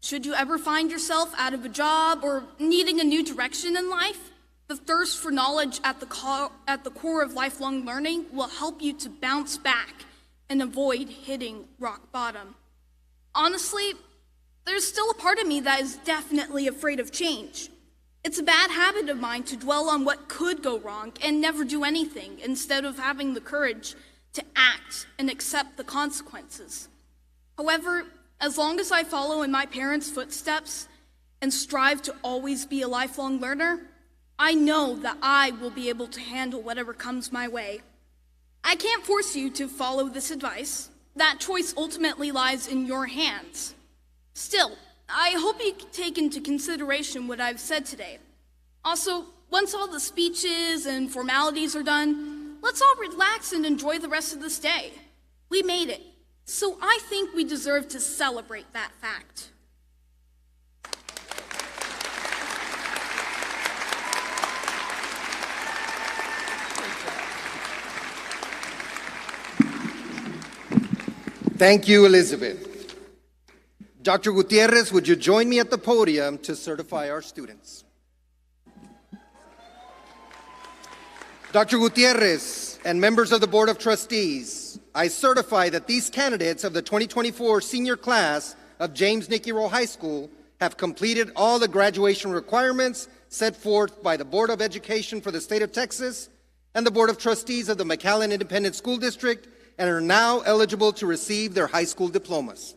Should you ever find yourself out of a job or needing a new direction in life, the thirst for knowledge at the core of lifelong learning will help you to bounce back and avoid hitting rock bottom. Honestly, there's still a part of me that is definitely afraid of change. It's a bad habit of mine to dwell on what could go wrong and never do anything instead of having the courage to act and accept the consequences. However, as long as I follow in my parents' footsteps and strive to always be a lifelong learner, I know that I will be able to handle whatever comes my way. I can't force you to follow this advice. That choice ultimately lies in your hands. Still, I hope you take into consideration what I've said today. Also, once all the speeches and formalities are done, let's all relax and enjoy the rest of this day. We made it, so I think we deserve to celebrate that fact. Thank you, Elizabeth. Dr. Gutierrez, would you join me at the podium to certify our students? Dr. Gutierrez and members of the Board of Trustees, I certify that these candidates of the 2024 senior class of James Nikki Rowe High School have completed all the graduation requirements set forth by the Board of Education for the state of Texas and the Board of Trustees of the McAllen Independent School District and are now eligible to receive their high school diplomas.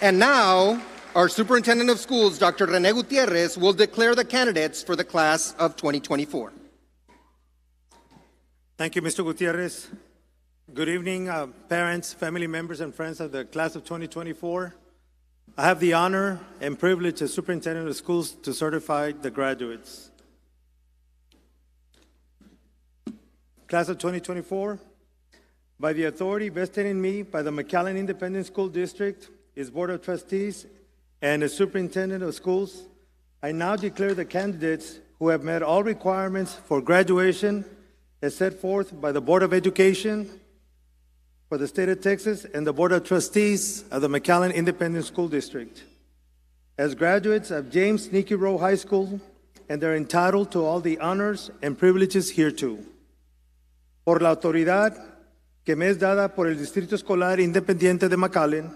And now, our Superintendent of Schools, Dr. Rene Gutierrez, will declare the candidates for the class of 2024. Thank you, Mr. Gutierrez. Good evening, parents, family members, and friends of the class of 2024. I have the honor and privilege as Superintendent of Schools to certify the graduates. Class of 2024, by the authority vested in me by the McAllen Independent School District, its Board of Trustees, and as Superintendent of Schools, I now declare the candidates who have met all requirements for graduation as set forth by the Board of Education for the state of Texas and the Board of Trustees of the McAllen Independent School District as graduates of James Nikki Rowe High School, and they're entitled to all the honors and privileges hereto. Por la autoridad que me es dada por el Distrito Escolar Independiente de McAllen,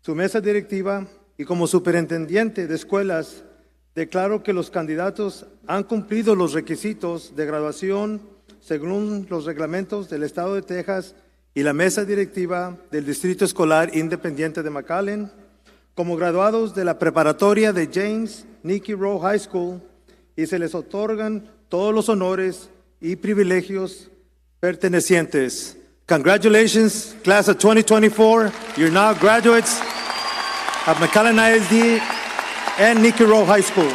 su mesa directiva y como superintendente de escuelas, declaro que los candidatos han cumplido los requisitos de graduación según los reglamentos del Estado de Texas y la mesa directiva del Distrito Escolar Independiente de McAllen, como graduados de la preparatoria de James Nikki Rowe High School, y se les otorgan todos los honores y privilegios pertenecientes. Congratulations, class of 2024. You're now graduates of McAllen ISD and Nikki Rowe High School.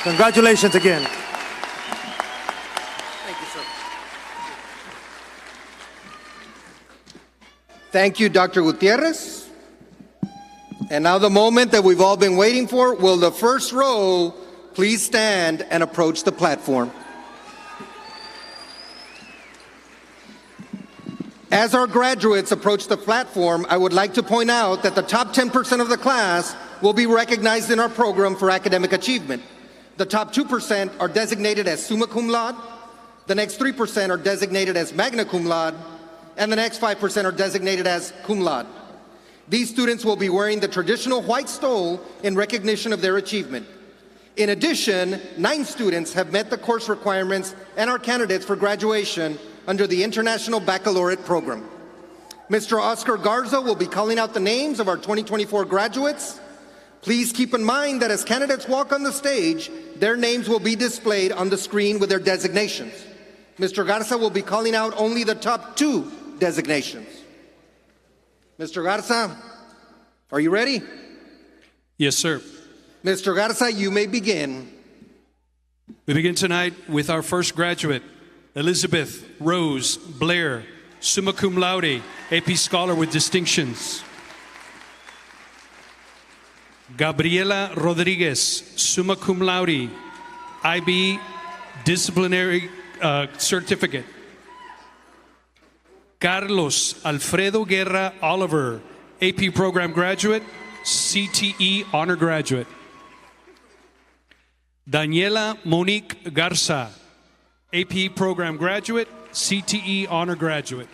Congratulations again. Thank you, sir. Thank you, Dr. Gutierrez. And now the moment that we've all been waiting for. Will the first row please stand and approach the platform? As our graduates approach the platform, I would like to point out that the top 10% of the class will be recognized in our program for academic achievement. The top 2% are designated as summa cum laude, the next 3% are designated as magna cum laude, and the next 5% are designated as cum laude. These students will be wearing the traditional white stole in recognition of their achievement. In addition, 9 students have met the course requirements and are candidates for graduation under the International Baccalaureate program. Mr. Oscar Garza will be calling out the names of our 2024 graduates. Please keep in mind that as candidates walk on the stage, their names will be displayed on the screen with their designations. Mr. Garza will be calling out only the top 2 designations. Mr. Garza, are you ready? Yes, sir. Mr. Garza, you may begin. We begin tonight with our first graduate, Elizabeth Rose Blair, summa cum laude, AP Scholar with distinctions. Gabriela Rodriguez, summa cum laude, IB Disciplinary Certificate. Carlos Alfredo Guerra Oliver, AP Program Graduate, CTE Honor Graduate. Daniela Monique Garza, AP Program Graduate, CTE Honor Graduate.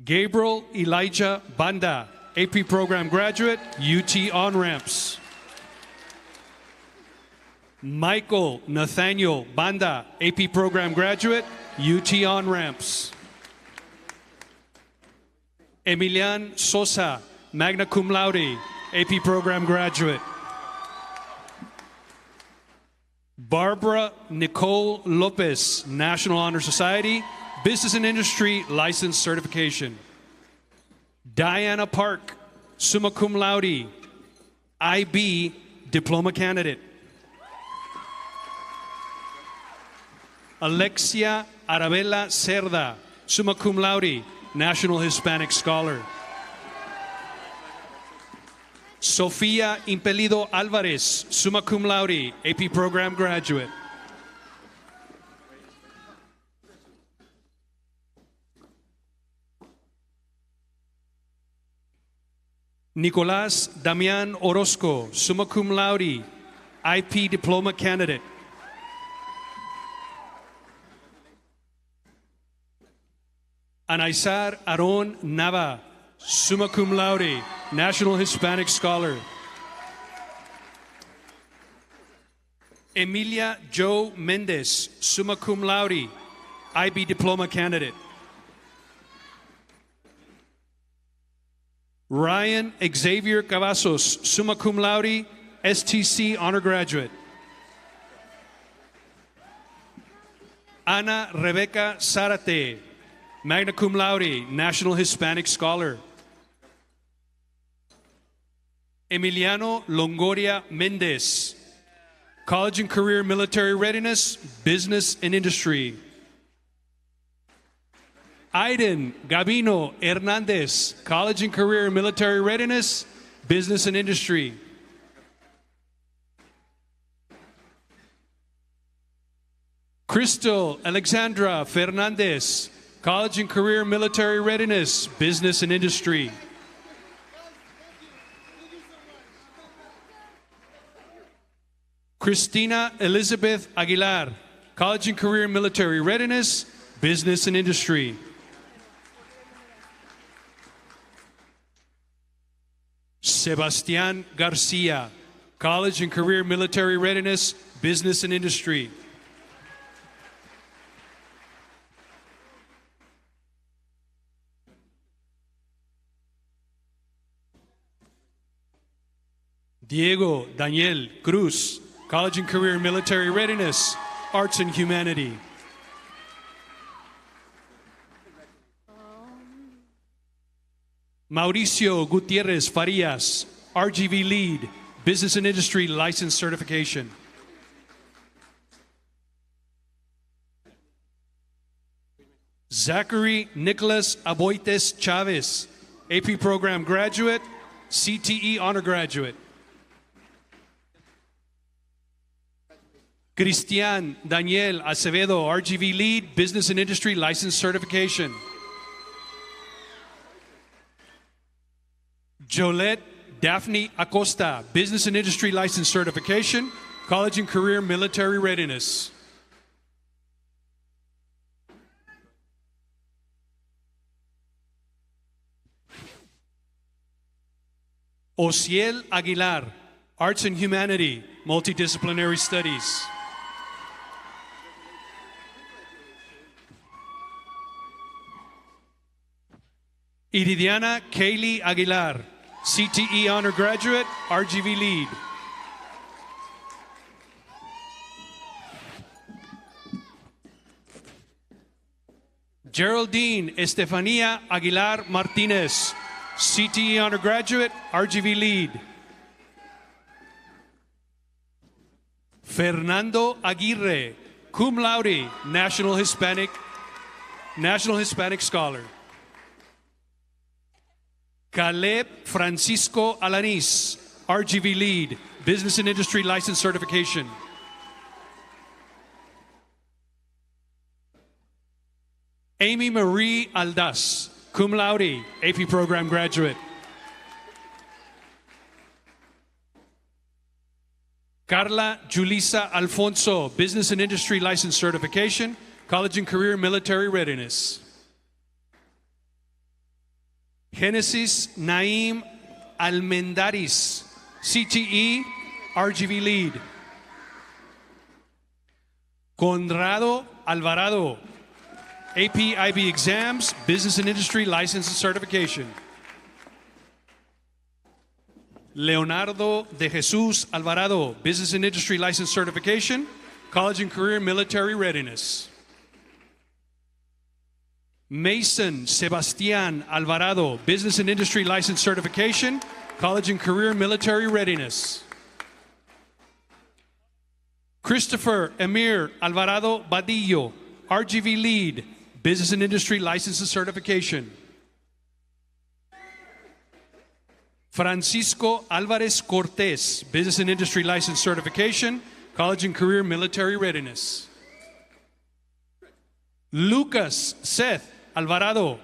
Gabriel Elijah Banda, AP Program Graduate, UT On-Ramps. Michael Nathaniel Banda, AP Program Graduate, UT On-Ramps. Emilian Sosa, magna cum laude, AP Program Graduate. Barbara Nicole Lopez, National Honor Society, Business and Industry License Certification. Diana Park, summa cum laude, IB Diploma Candidate. Alexia Arabella Cerda, summa cum laude, National Hispanic Scholar. Sofia Impelido Alvarez, summa cum laude, AP Program Graduate. Nicolás Damián Orozco, summa cum laude, IP diploma candidate. Anaisar Aron Nava, summa cum laude, National Hispanic Scholar. Emilia Jo Mendez, summa cum laude, IB diploma candidate. Ryan Xavier Cavazos, summa cum laude, STC honor graduate. Ana Rebecca Zarate, magna cum laude, National Hispanic Scholar. Emiliano Longoria Mendez, college and career military readiness, business and industry. Aiden Gabino Hernandez, college and career military readiness, business and industry. Crystal Alexandra Fernandez, college and career military readiness, business and industry. Christina Elizabeth Aguilar, college and career military readiness, business and industry. Sebastián Garcia, college and career military readiness, business and industry. Diego Daniel Cruz, college and career military readiness, arts and humanity. Mauricio Gutierrez Farias, RGV lead, business and industry license certification. Zachary Nicholas Aboites Chavez, AP program graduate, CTE honor graduate. Cristian Daniel Acevedo, RGV lead, business and industry license certification. Jolette Daphne Acosta, business and industry license certification, college and career military readiness. Osiel Aguilar, arts and humanity, multidisciplinary studies. Iridiana Kaylee Aguilar, CTE honor graduate, RGV lead. Geraldine Estefania Aguilar Martinez, CTE honor graduate, RGV lead. Fernando Aguirre, cum laude, National Hispanic Scholar. Caleb Francisco Alanis, RGV lead, business and industry license certification. Amy Marie Aldas, cum laude, AP program graduate. Carla Julissa Alfonso, business and industry license certification, college and career military readiness. Genesis Naim Almendaris, CTE, RGV lead. Conrado Alvarado, AP IB exams, business and industry license and certification. Leonardo de Jesus Alvarado, business and industry license certification, college and career military readiness. Mason Sebastián Alvarado, business and industry license certification, college and career military readiness. Christopher Emir Alvarado Badillo, RGV lead, business and industry license and certification. Francisco Alvarez Cortez, business and industry license certification, college and career military readiness. Lucas Seth Alvarado,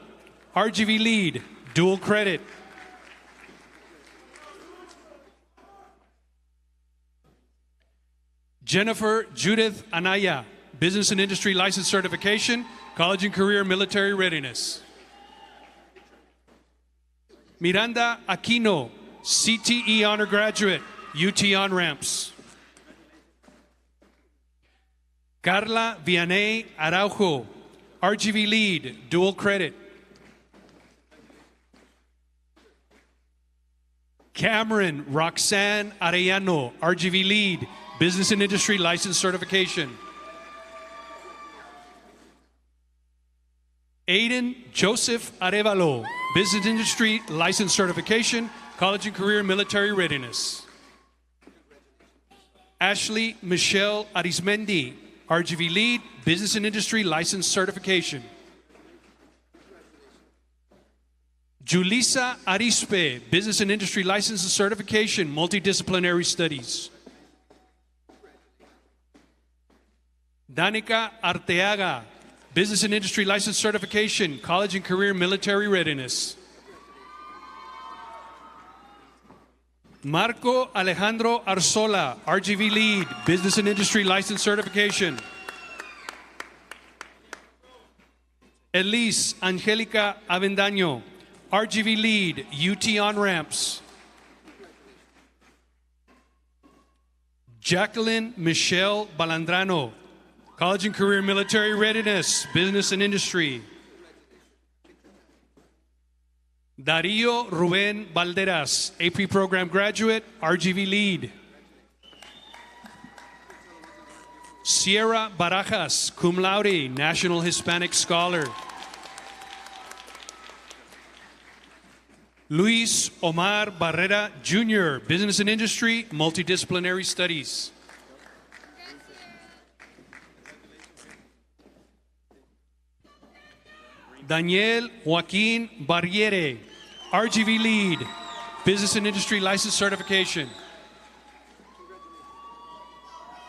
RGV lead, dual credit. Jennifer Judith Anaya, Business and Industry License Certification, College and Career Military Readiness. Miranda Aquino, CTE Honor Graduate, UT On-Ramps. Carla Vianney Araujo, RGV Lead, Dual Credit. Cameron Roxanne Arellano, RGV Lead, Business and Industry License Certification. Aiden Joseph Arevalo, Business Industry License Certification, College and Career Military Readiness. Ashley Michelle Arismendi, RGV Lead, Business and Industry License Certification. Julissa Arispe, Business and Industry License Certification, Multidisciplinary Studies. Danica Arteaga, Business and Industry License Certification, College and Career Military Readiness. Marco Alejandro Arzola, RGV Lead, Business and Industry License Certification. Elise Angelica Avendaño, RGV Lead, UT On-Ramps. Jacqueline Michelle Balandrano, College and Career Military Readiness, Business and Industry. Darío Rubén Valderas, AP Program Graduate, RGV Lead. Sierra Barajas, Cum Laude, National Hispanic Scholar. Luis Omar Barrera Jr., Business and Industry, Multidisciplinary Studies. Daniel Joaquin Barriere, RGV Lead, Business and Industry License Certification.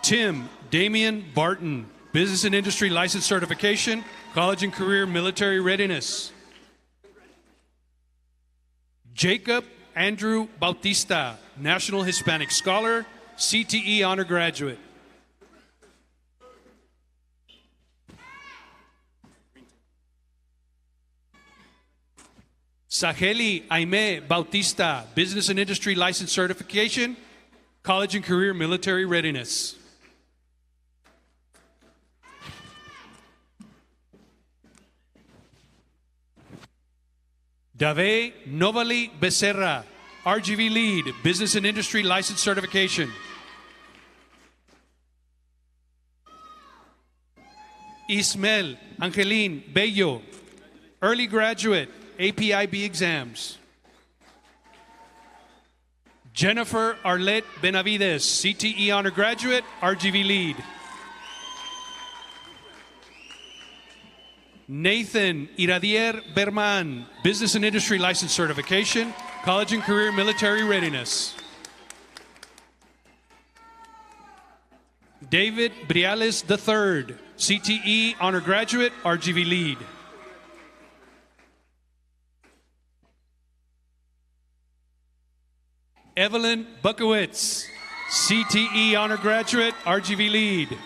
Tim Damian Barton, Business and Industry License Certification, College and Career Military Readiness. Jacob Andrew Bautista, National Hispanic Scholar, CTE Honor Graduate. Saheli Aime Bautista, Business and Industry License Certification, College and Career Military Readiness. Dave Novali Becerra, RGV Lead, Business and Industry License Certification. Ismael Angelin Bello, Early Graduate, APIB Exams. Jennifer Arlette Benavides, CTE Honor Graduate, RGV Lead. Nathan Iradier Berman, Business and Industry License Certification, College and Career Military Readiness. David Briales III, CTE Honor Graduate, RGV Lead. Evelyn Bukowitz, CTE Honor Graduate, RGV Lead.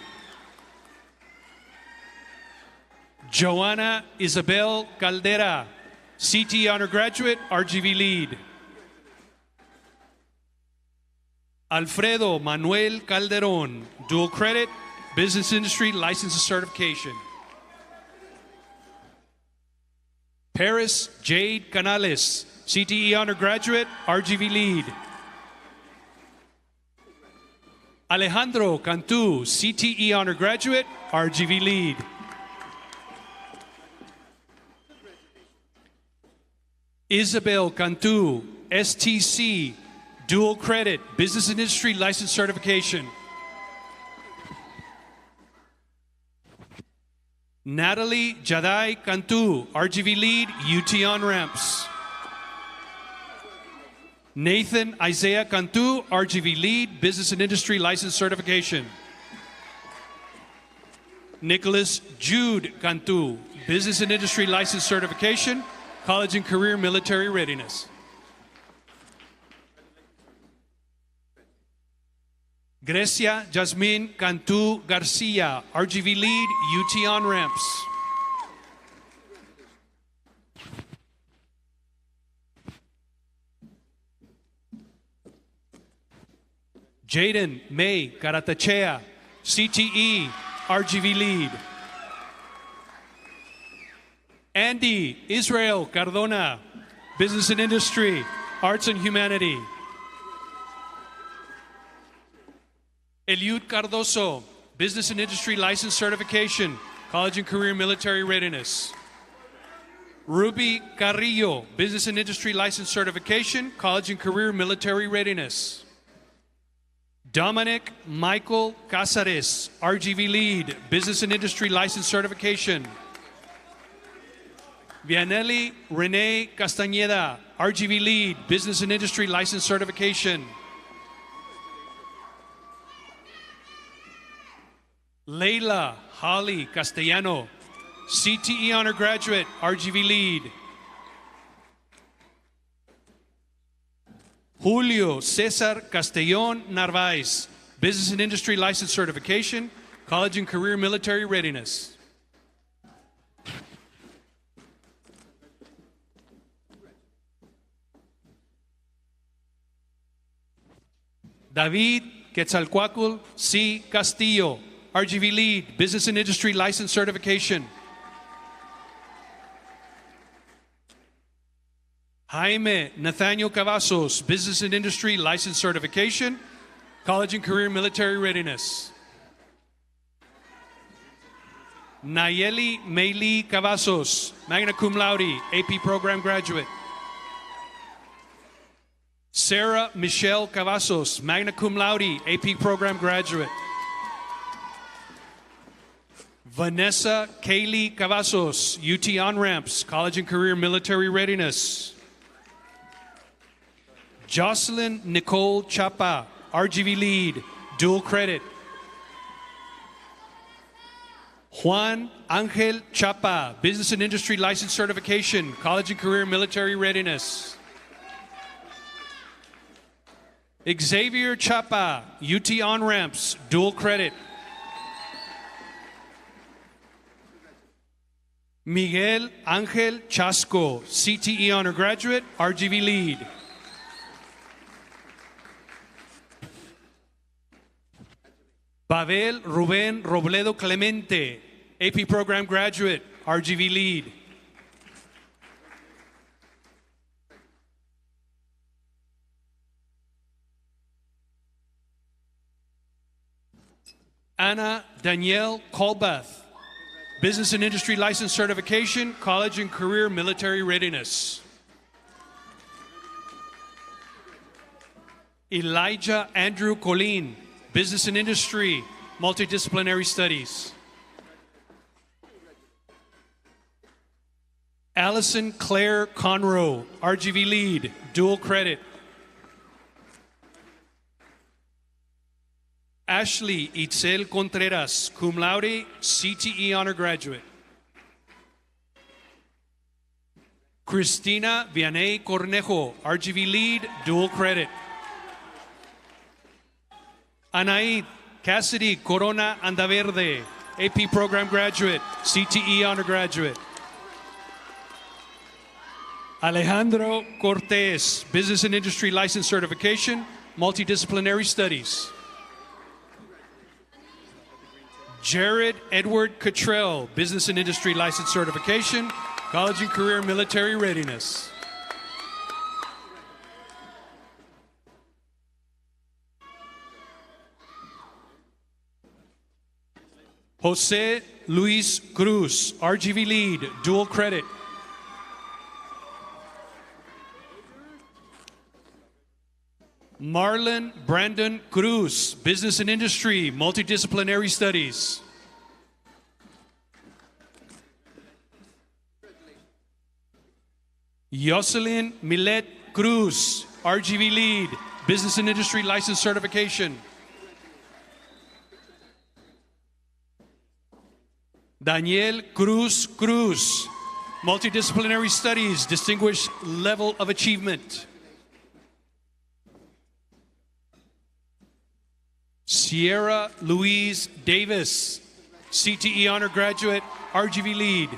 Joanna Isabel Caldera, CTE Honor Graduate, RGV Lead. Alfredo Manuel Calderon, Dual Credit, Business Industry License Certification. Paris Jade Canales, CTE Honor Graduate, RGV Lead. Alejandro Cantu, CTE Honor Graduate, RGV Lead. Isabel Cantu, STC, Dual Credit, Business and Industry License Certification. Natalie Jadai Cantu, RGV Lead, UT On-Ramps. Nathan Isaiah Cantu, RGV Lead, Business and Industry License Certification. Nicholas Jude Cantu, Business and Industry License Certification, College and Career Military Readiness. Grecia Jasmine Cantu Garcia, RGV lead, UT on-ramps. Jaden May Karatachea, CTE, RGV lead. Andy Israel Cardona, Business and Industry, Arts and Humanity. Eliud Cardoso, Business and Industry License Certification, College and Career Military Readiness. Ruby Carrillo, Business and Industry License Certification, College and Career Military Readiness. Dominic Michael Casares, RGV lead, Business and Industry License Certification. Vianelli Renee Castañeda, RGV lead, Business and Industry License Certification. Leila Holly Castellano, CTE Honor Graduate, RGV lead. Julio Cesar Castellón Narváez, Business and Industry License Certification, College and Career Military Readiness. David Quetzalcoatl C. Castillo, RGV lead, Business and Industry License Certification. Jaime Nathaniel Cavazos, Business and Industry License Certification, College and Career Military Readiness. Nayeli Maylee Cavazos, Magna Cum Laude, AP Program Graduate. Sarah Michelle Cavazos, Magna Cum Laude, AP Program Graduate. Vanessa Kaylee Cavazos, UT on-ramps, College and Career Military Readiness. Jocelyn Nicole Chapa, RGV lead, dual credit. Juan Angel Chapa, Business and Industry License Certification, College and Career Military Readiness. Xavier Chapa, UT on-ramps, dual credit. Miguel Angel Chasco, CTE Honor Graduate, RGV lead. Pavel Rubén Robledo Clemente, AP Program Graduate, RGV lead. Anna Danielle Colbath, Business and Industry License Certification, College and Career Military Readiness. Elijah Andrew Colleen, Business and Industry, Multidisciplinary Studies. Allison Claire Conroe, RGV lead, dual credit. Ashley Itzel Contreras, cum laude, CTE Honor Graduate. Cristina Vianey Cornejo, RGV lead, dual credit. Anaid Cassidy Corona Andaverde, AP Program Graduate, CTE Honor Graduate. Alejandro Cortez, Business and Industry License Certification, Multidisciplinary Studies. Jared Edward Cottrell, Business and Industry License Certification, College and Career Military Readiness. Jose Luis Cruz, RGV lead, dual credit. Marlon Brandon Cruz, Business and Industry, Multidisciplinary Studies. Jocelyn Millet Cruz, RGV lead, Business and Industry License Certification. Daniel Cruz Cruz, Multidisciplinary Studies, Distinguished Level of Achievement. Sierra Louise Davis, CTE honor graduate, RGV lead.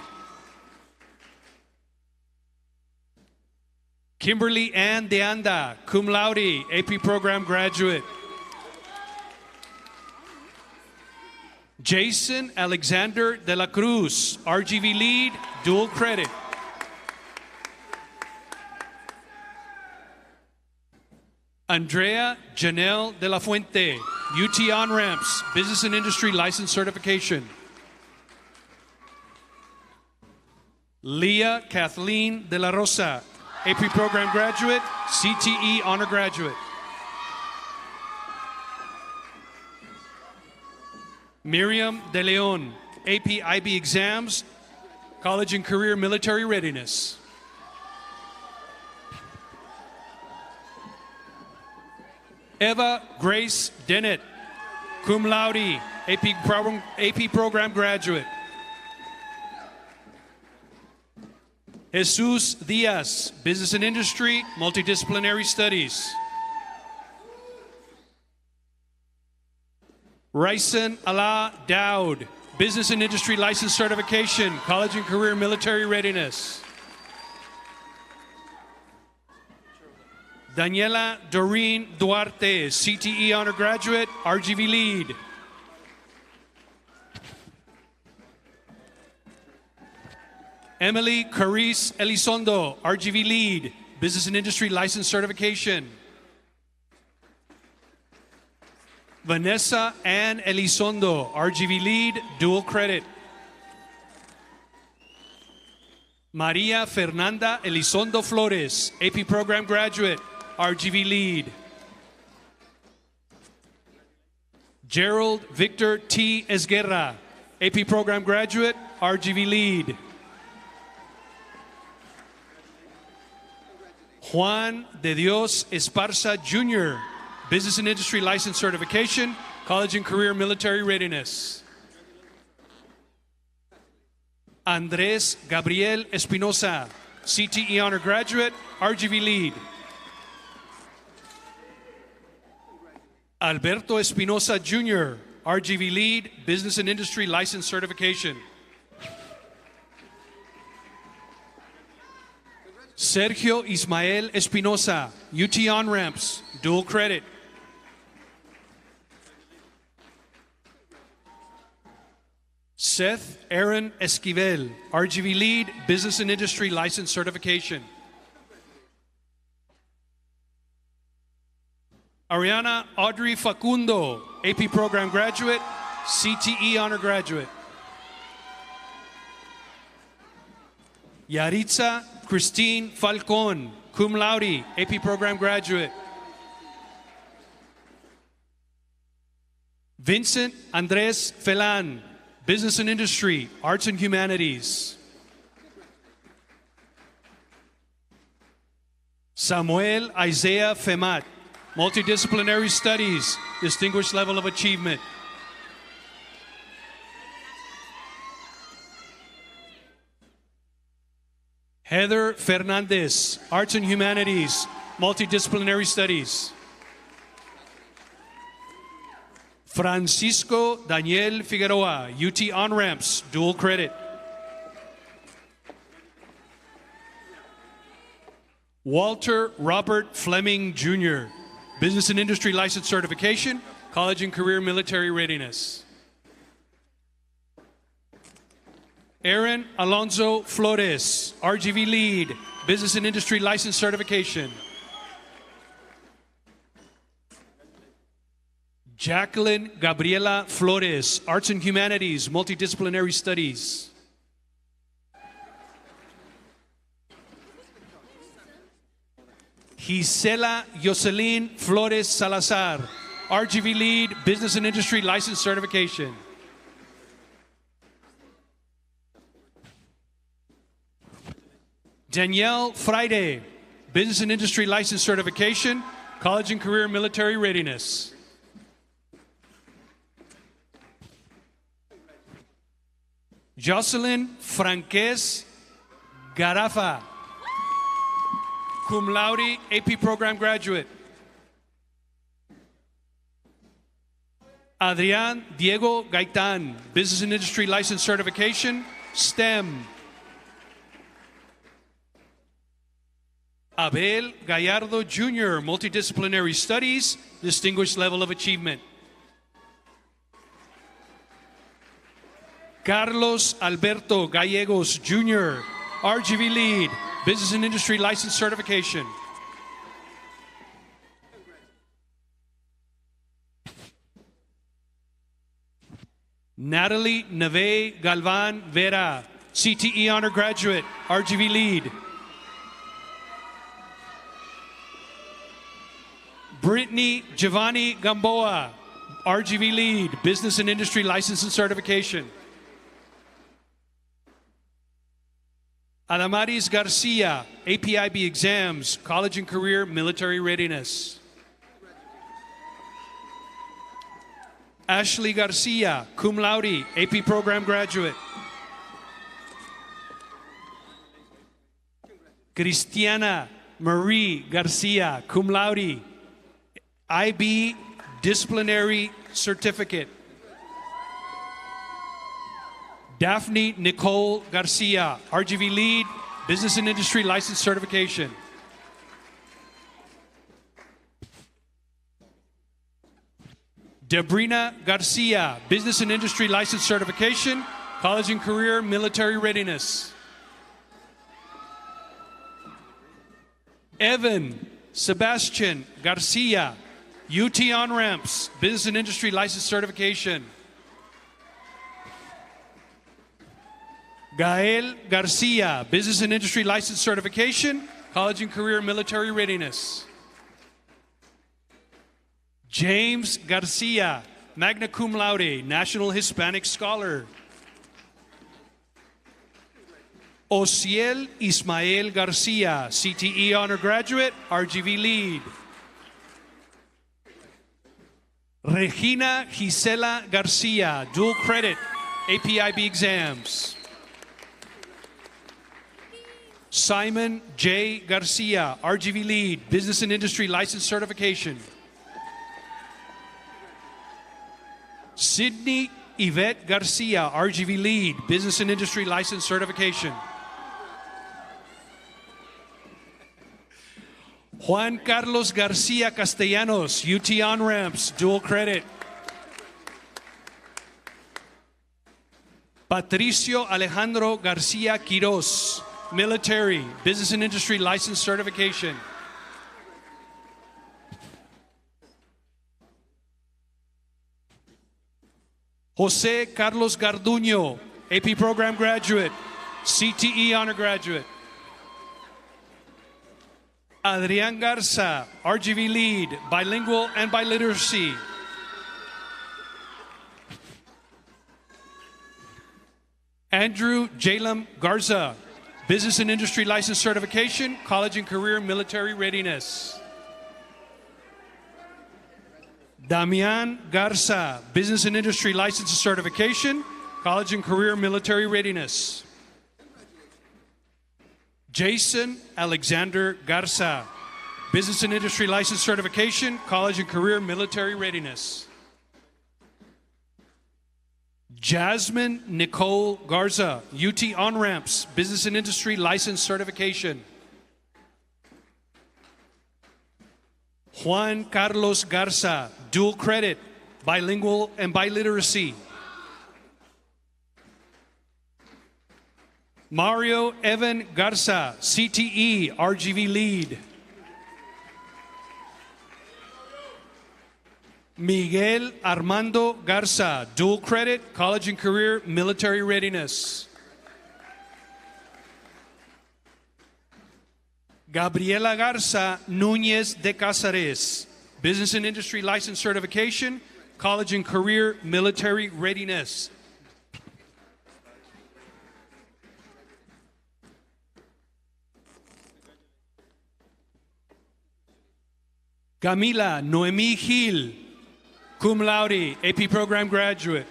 Kimberly Ann De Anda, cum laude, AP program graduate. Jason Alexander de la Cruz, RGV lead, dual credit. Andrea Janelle de la Fuente, UT On-Ramps, Business and Industry License Certification. Leah Kathleen de la Rosa, AP Program Graduate, CTE Honor Graduate. Miriam De Leon, AP IB Exams, College and Career Military Readiness. Eva Grace Dennett, cum laude, AP Program Graduate. Jesus Diaz, Business and Industry, Multidisciplinary Studies. Ryson Allah Dowd, Business and Industry License Certification, College and Career Military Readiness. Daniela Doreen Duarte, CTE Honor Graduate, RGV Lead. Emily Carice Elizondo, RGV Lead, Business and Industry License Certification. Vanessa Ann Elizondo, RGV Lead, dual credit. Maria Fernanda Elizondo Flores, AP Program Graduate, RGV Lead. Gerald Victor T. Esguerra, AP Program Graduate, RGV Lead. Juan de Dios Esparza Jr., Business and Industry License Certification, College and Career Military Readiness. Andrés Gabriel Espinosa, CTE Honor Graduate, RGV Lead. Alberto Espinosa Jr., RGV Lead, Business and Industry License Certification. Sergio Ismael Espinosa, UT On-Ramps, dual credit. Seth Aaron Esquivel, RGV Lead, Business and Industry License Certification. Ariana Audrey Facundo, AP Program Graduate, CTE Honor Graduate. Yaritza Christine Falcon, cum laude, AP Program Graduate. Vincent Andres Felan, Business and Industry, Arts and Humanities. Samuel Isaiah Femat, Multidisciplinary Studies, Distinguished Level of Achievement. Heather Fernandez, Arts and Humanities, Multidisciplinary Studies. Francisco Daniel Figueroa, UT On-Ramps, dual credit. Walter Robert Fleming Jr., Business and Industry License Certification, College and Career Military Readiness. Aaron Alonso Flores, RGV Lead, Business and Industry License Certification. Jacqueline Gabriela Flores, Arts and Humanities, Multidisciplinary Studies. Gisela Jocelyn Flores Salazar, RGV Lead, Business and Industry License Certification. Danielle Friday, Business and Industry License Certification, College and Career Military Readiness. Jocelyn Franques Garafa, cum laude, AP Program Graduate. Adrián Diego Gaitán, Business and Industry License Certification, STEM. Abel Gallardo Jr., Multidisciplinary Studies, Distinguished Level of Achievement. Carlos Alberto Gallegos Jr., RGV Lead, Business and Industry License Certification. Natalie Neve Galvan Vera, CTE Honor Graduate, RGV Lead. Brittany Giovanni Gamboa, RGV Lead, Business and Industry License and Certification. Adamaris Garcia, APIB Exams, College and Career Military Readiness. Ashley Garcia, cum laude, AP Program Graduate. Cristiana Marie Garcia, cum laude, IB Disciplinary Certificate. Daphne Nicole Garcia, RGV Lead, Business and Industry License Certification. Debrina Garcia, Business and Industry License Certification, College and Career Military Readiness. Evan Sebastian Garcia, UT On-Ramps, Business and Industry License Certification. Gael Garcia, Business and Industry License Certification, College and Career Military Readiness. James Garcia, magna cum laude, National Hispanic Scholar. Osiel Ismael Garcia, CTE Honor Graduate, RGV Lead. Regina Gisela Garcia, Dual Credit, APIB Exams. Simon J. Garcia, RGV Lead, Business and Industry License Certification. Sydney Yvette Garcia, RGV Lead, Business and Industry License Certification. Juan Carlos Garcia Castellanos, UT On-Ramps, Dual Credit. Patricio Alejandro Garcia Quiroz, Military, Business and Industry License Certification. Jose Carlos Garduño, AP Program Graduate, CTE Honor Graduate. Adrián Garza, RGV Lead, Bilingual and Biliteracy. Andrew Jalem Garza, Business and Industry License Certification, College and Career Military Readiness. Damian Garza, Business and Industry License Certification, College and Career Military Readiness. Jason Alexander Garza, Business and Industry License Certification, College and Career Military Readiness. Jasmine Nicole Garza, UT On-Ramps, Business and Industry License Certification. Juan Carlos Garza, Dual Credit, Bilingual and Biliteracy. Mario Evan Garza, CTE, RGV Lead. Miguel Armando Garza, Dual Credit, College and Career Military Readiness. Gabriela Garza Núñez de Casares, Business and Industry License Certification, College and Career Military Readiness. Camila Noemí Gil, cum laude, AP Program Graduate.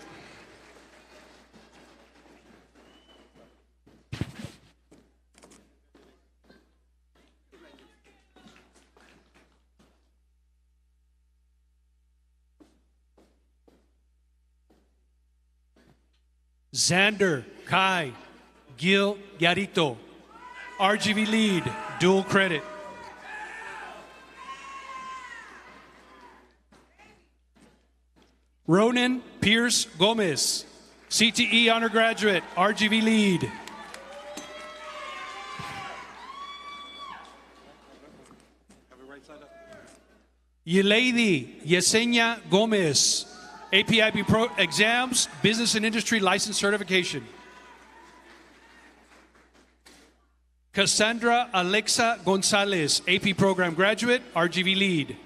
Xander Kai Gil Yarito, RGV lead, dual credit. Ronan Pierce Gomez, CTE undergraduate, RGV lead. Yelady Yesenia Gomez, APIB Pro Exams, Business and Industry License Certification. Cassandra Alexa Gonzalez, AP Program Graduate, RGV Lead.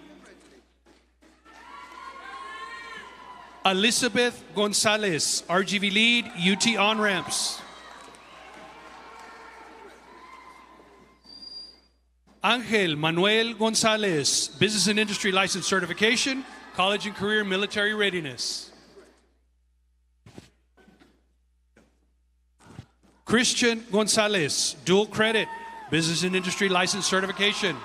Elizabeth Gonzalez, RGV Lead, UT On-Ramps. Angel Manuel Gonzalez, Business and Industry License Certification, College and Career Military Readiness. Christian Gonzalez, dual credit, Business and Industry License Certification.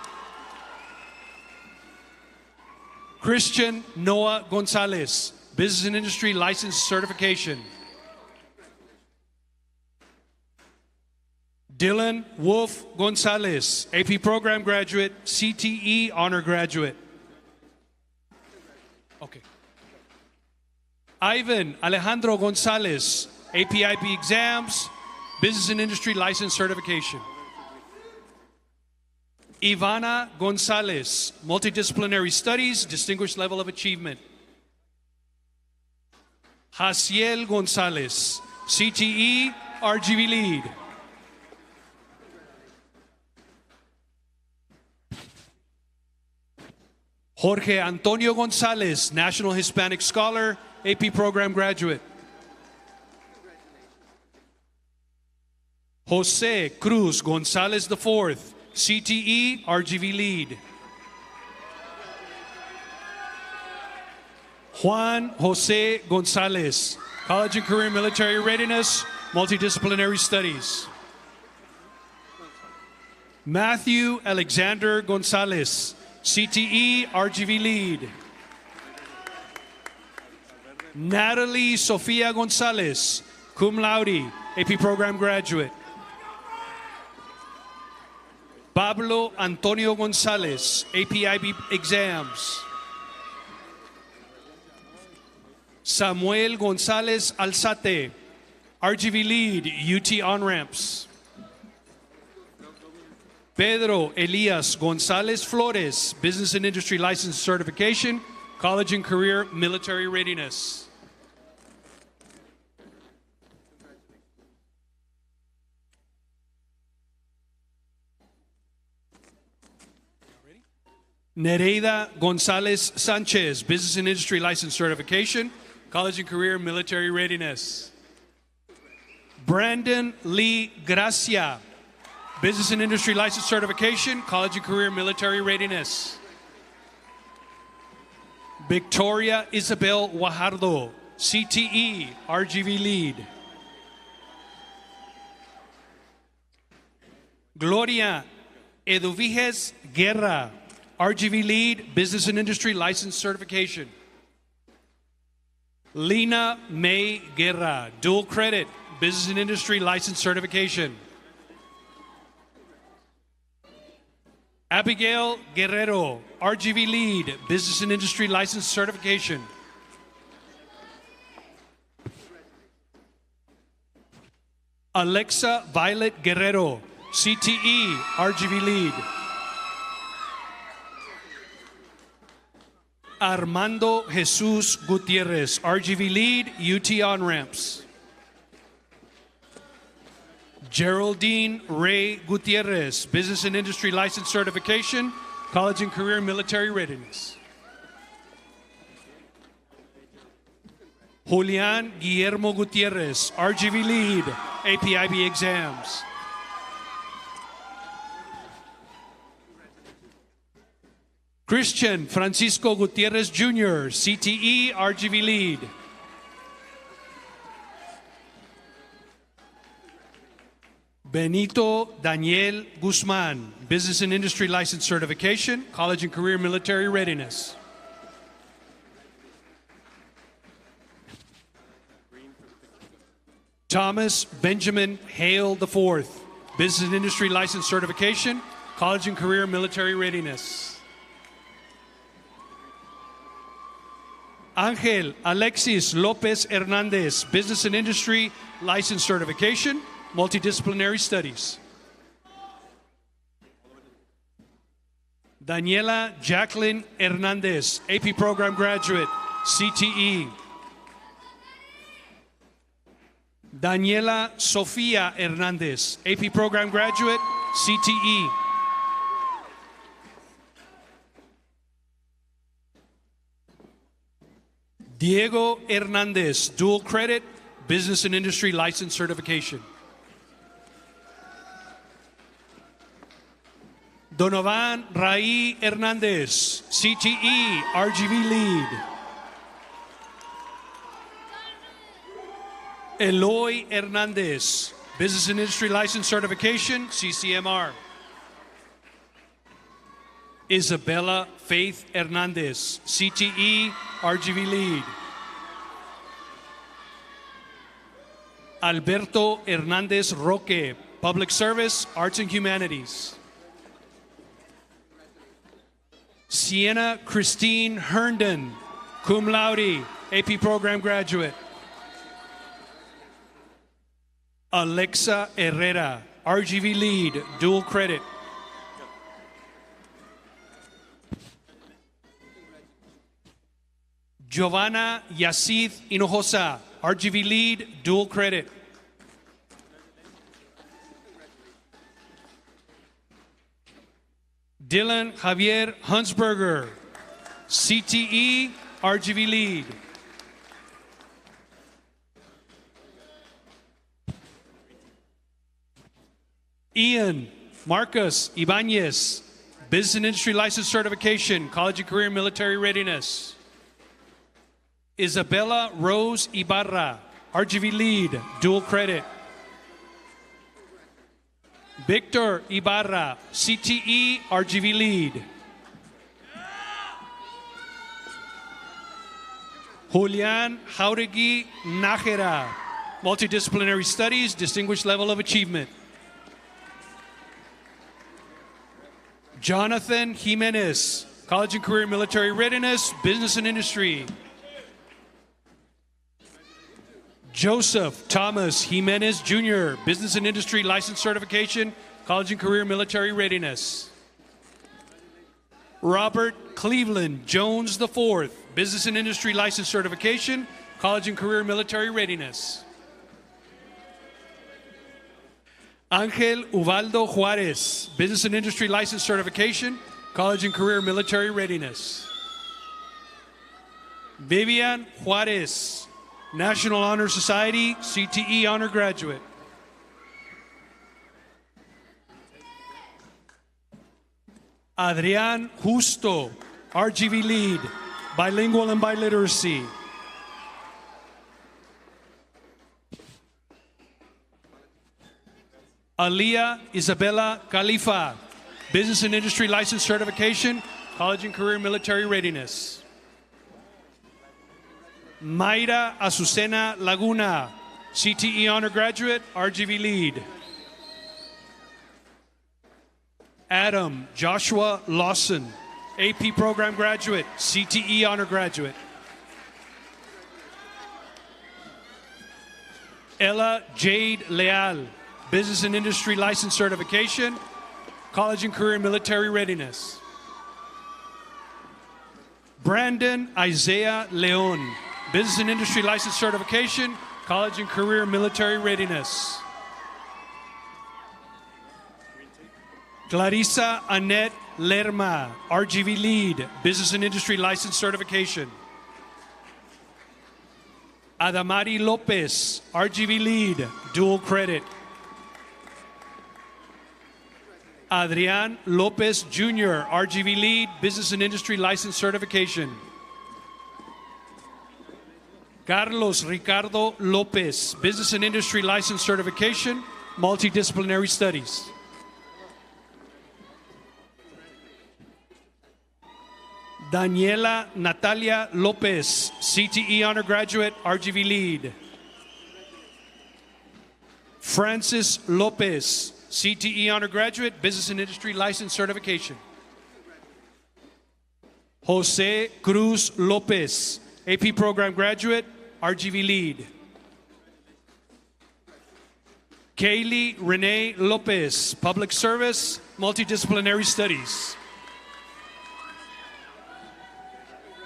Christian Noah Gonzalez, Business and Industry License Certification. Dylan Wolf Gonzalez, AP Program Graduate, CTE Honor Graduate. Okay. Ivan Alejandro Gonzalez, APIB Exams, Business and Industry License Certification. Ivana Gonzalez, Multidisciplinary Studies, Distinguished Level of Achievement. Jaciel Gonzalez, CTE, RGV Lead. Jorge Antonio Gonzalez, National Hispanic Scholar, AP Program Graduate. Jose Cruz Gonzalez IV, CTE, RGV Lead. Juan Jose Gonzalez, College and Career Military Readiness, Multidisciplinary Studies. Matthew Alexander Gonzalez, CTE, RGV Lead. Natalie Sofia Gonzalez, cum laude, AP Program Graduate. Pablo Antonio Gonzalez, APIB Exams. Samuel Gonzalez Alzate, RGV Lead, UT On-Ramps. Pedro Elias Gonzalez Flores, Business and Industry License Certification, College and Career Military Readiness. Nereida Gonzalez Sanchez, Business and Industry License Certification, College and Career Military Readiness. Brandon Lee Gracia, Business and Industry License Certification, College and Career Military Readiness. Victoria Isabel Guajardo, CTE, RGV Lead. Gloria Eduviges Guerra, RGV Lead, Business and Industry License Certification. Lena May Guerra, dual credit, Business and Industry License Certification. Abigail Guerrero, RGV Lead, Business and Industry License Certification. Alexa Violet Guerrero, CTE, RGV Lead. Armando Jesus Gutierrez, RGV Lead, UT On-Ramps. Geraldine Ray Gutierrez, Business and Industry License Certification, College and Career Military Readiness. Julian Guillermo Gutierrez, RGV Lead, APIB Exams. Christian Francisco Gutierrez Jr., CTE, RGV Lead. Benito Daniel Guzman, Business and Industry License Certification, College and Career Military Readiness. Thomas Benjamin Hale IV, Business and Industry License Certification, College and Career Military Readiness. Ángel Alexis López Hernández, Business and Industry License Certification, Multidisciplinary Studies. Daniela Jacqueline Hernández, AP Program Graduate, CTE. Daniela Sofía Hernández, AP Program Graduate, CTE. Diego Hernández, Dual Credit, Business and Industry License Certification. Donovan Raí Hernández, CTE, RGV Lead. Eloy Hernández, Business and Industry License Certification, CCMR. Isabella Faith Hernández, CTE, RGV Lead. Alberto Hernández Roque, Public Service, Arts and Humanities. Sienna Christine Herndon, cum laude, AP Program Graduate. Alexa Herrera, RGV Lead, Dual Credit. Giovanna Yacid Hinojosa, RGV Lead, Dual Credit. Dylan Javier Hunsberger, CTE, RGV Lead. Ian Marcus Ibanez, Business and Industry License Certification, College and Career Military Readiness. Isabella Rose Ibarra, RGV Lead, Dual Credit. Victor Ibarra, CTE, RGV Lead. Julian Jauregui Nájera, Multidisciplinary Studies, Distinguished Level of Achievement. Jonathan Jimenez, College and Career Military Readiness, Business and Industry. Joseph Thomas Jimenez Jr., Business and Industry License Certification, College and Career Military Readiness. Robert Cleveland Jones IV, Business and Industry License Certification, College and Career Military Readiness. Ángel Ubaldo Juárez, Business and Industry License Certification, College and Career Military Readiness. Vivian Juárez, National Honor Society, CTE Honor Graduate. Adrián Justo, RGV Lead, Bilingual and Biliteracy. Aliyah Isabella Khalifa, Business and Industry License Certification, College and Career Military Readiness. Mayra Azucena Laguna, CTE Honor Graduate, RGV Lead. Adam Joshua Lawson, AP Program Graduate, CTE Honor Graduate. Ella Jade Leal, Business and Industry License Certification, College and Career Military Readiness. Brandon Isaiah Leon, Business and Industry License Certification, College and Career Military Readiness. Clarissa Annette Lerma, RGV Lead, Business and Industry License Certification. Adamari Lopez, RGV Lead, Dual Credit. Adrián Lopez Jr., RGV Lead, Business and Industry License Certification. Carlos Ricardo Lopez, Business and Industry License Certification, Multidisciplinary Studies. Daniela Natalia Lopez, CTE Honor Graduate, RGV Lead. Francis Lopez, CTE undergraduate, Business and Industry License Certification. Jose Cruz Lopez, AP Program graduate, RGV lead. Kaylee Renee Lopez, Public Service, Multidisciplinary Studies.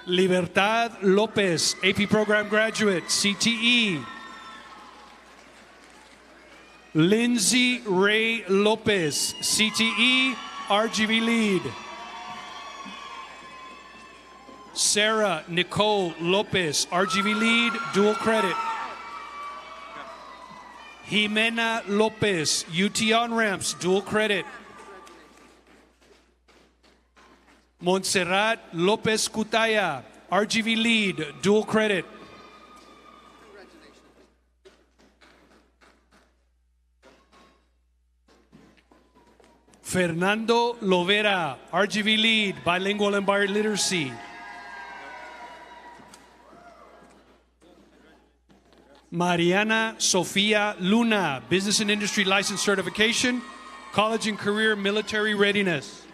Libertad Lopez, AP Program graduate, CTE. Lindsay Ray Lopez, CTE, RGV lead. Sarah Nicole Lopez, RGV lead, dual credit. Jimena Lopez, UT on-ramps, dual credit. Montserrat Lopez Cutaya, RGV lead, dual credit. Fernando Lovera, RGV lead, bilingual and biliteracy. Mariana Sofia Luna, Business and Industry License Certification, College and Career Military Readiness.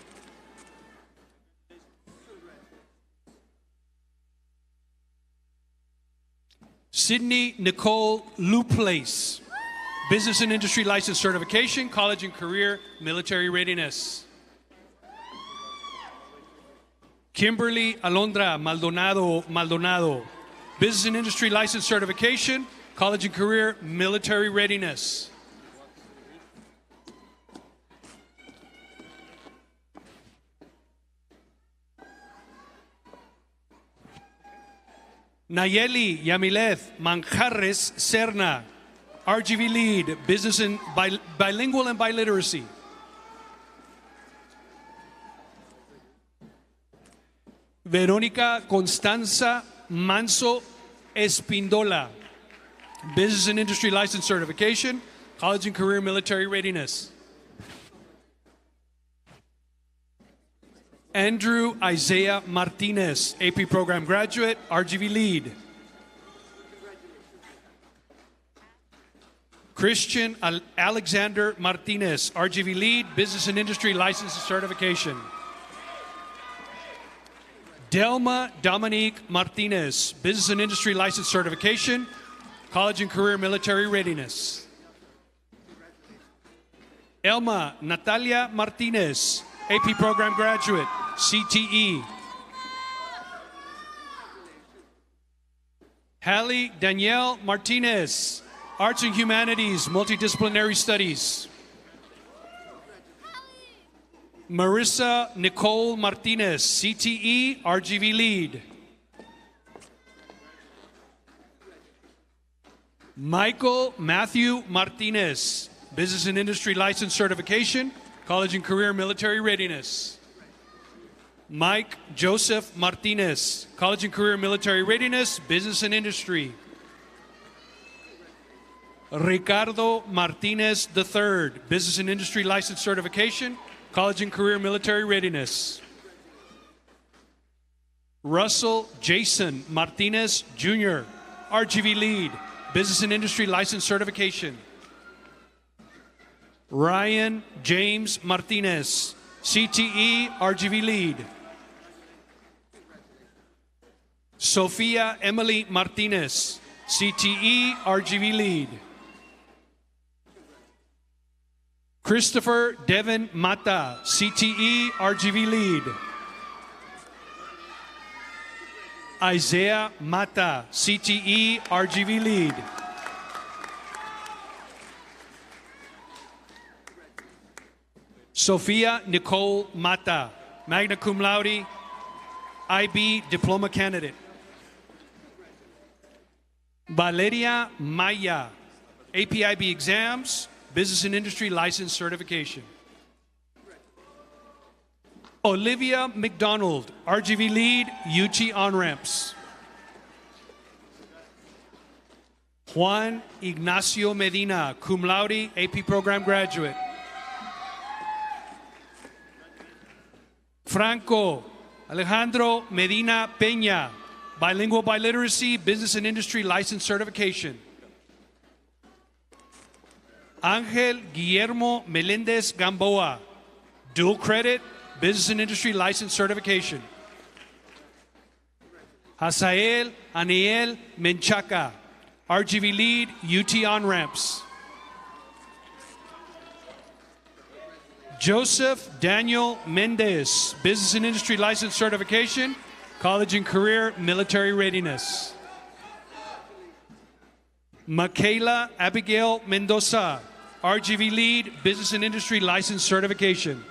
Sydney Nicole Luplace, Business and Industry License Certification, College and Career Military Readiness. Kimberly Alondra Maldonado, Business and Industry License Certification, College and Career Military Readiness. Nayeli Yamileth Manjarres Serna, RGV lead, business and bilingual and biliteracy. Verónica Constanza Manso Espindola, Business and Industry License Certification, College and Career Military Readiness. Andrew Isaiah Martinez, AP Program graduate, RGV lead. Christian Alexander Martinez, RGV lead, Business and Industry License Certification. Delma Dominique Martinez, Business and Industry License Certification, College and Career Military Readiness. Elma Natalia Martinez, AP Program graduate, CTE. Hallie Danielle Martinez, Arts and Humanities, Multidisciplinary Studies. Marissa Nicole Martinez, CTE, RGV lead. Michael Matthew Martinez, Business and Industry License Certification, College and Career Military Readiness. Mike Joseph Martinez, College and Career Military Readiness, Business and Industry. Ricardo Martinez III, Business and Industry License Certification, College and Career Military Readiness. Russell Jason Martinez Jr., RGV lead, Business and Industry License Certification. Ryan James Martinez, CTE, RGV lead. Sophia Emily Martinez, CTE, RGV lead. Christopher Devin Mata, CTE, RGV lead. Isaiah Mata, CTE, RGV lead. Sophia Nicole Mata, magna cum laude, IB diploma candidate. Valeria Maya, APIB exams, Business and Industry License Certification. Olivia McDonald, RGV lead, UT on-ramps. Juan Ignacio Medina, cum laude, AP program graduate. Franco Alejandro Medina Peña, bilingual biliteracy, Business and Industry License Certification. Ángel Guillermo Melendez Gamboa, dual credit, business and industry license certification. Hasael Aniel Menchaca, RGV lead, UT on-ramps. Joseph Daniel Mendez, business and industry license certification, college and career military readiness. Michaela Abigail Mendoza, RGV lead, business and industry license certification.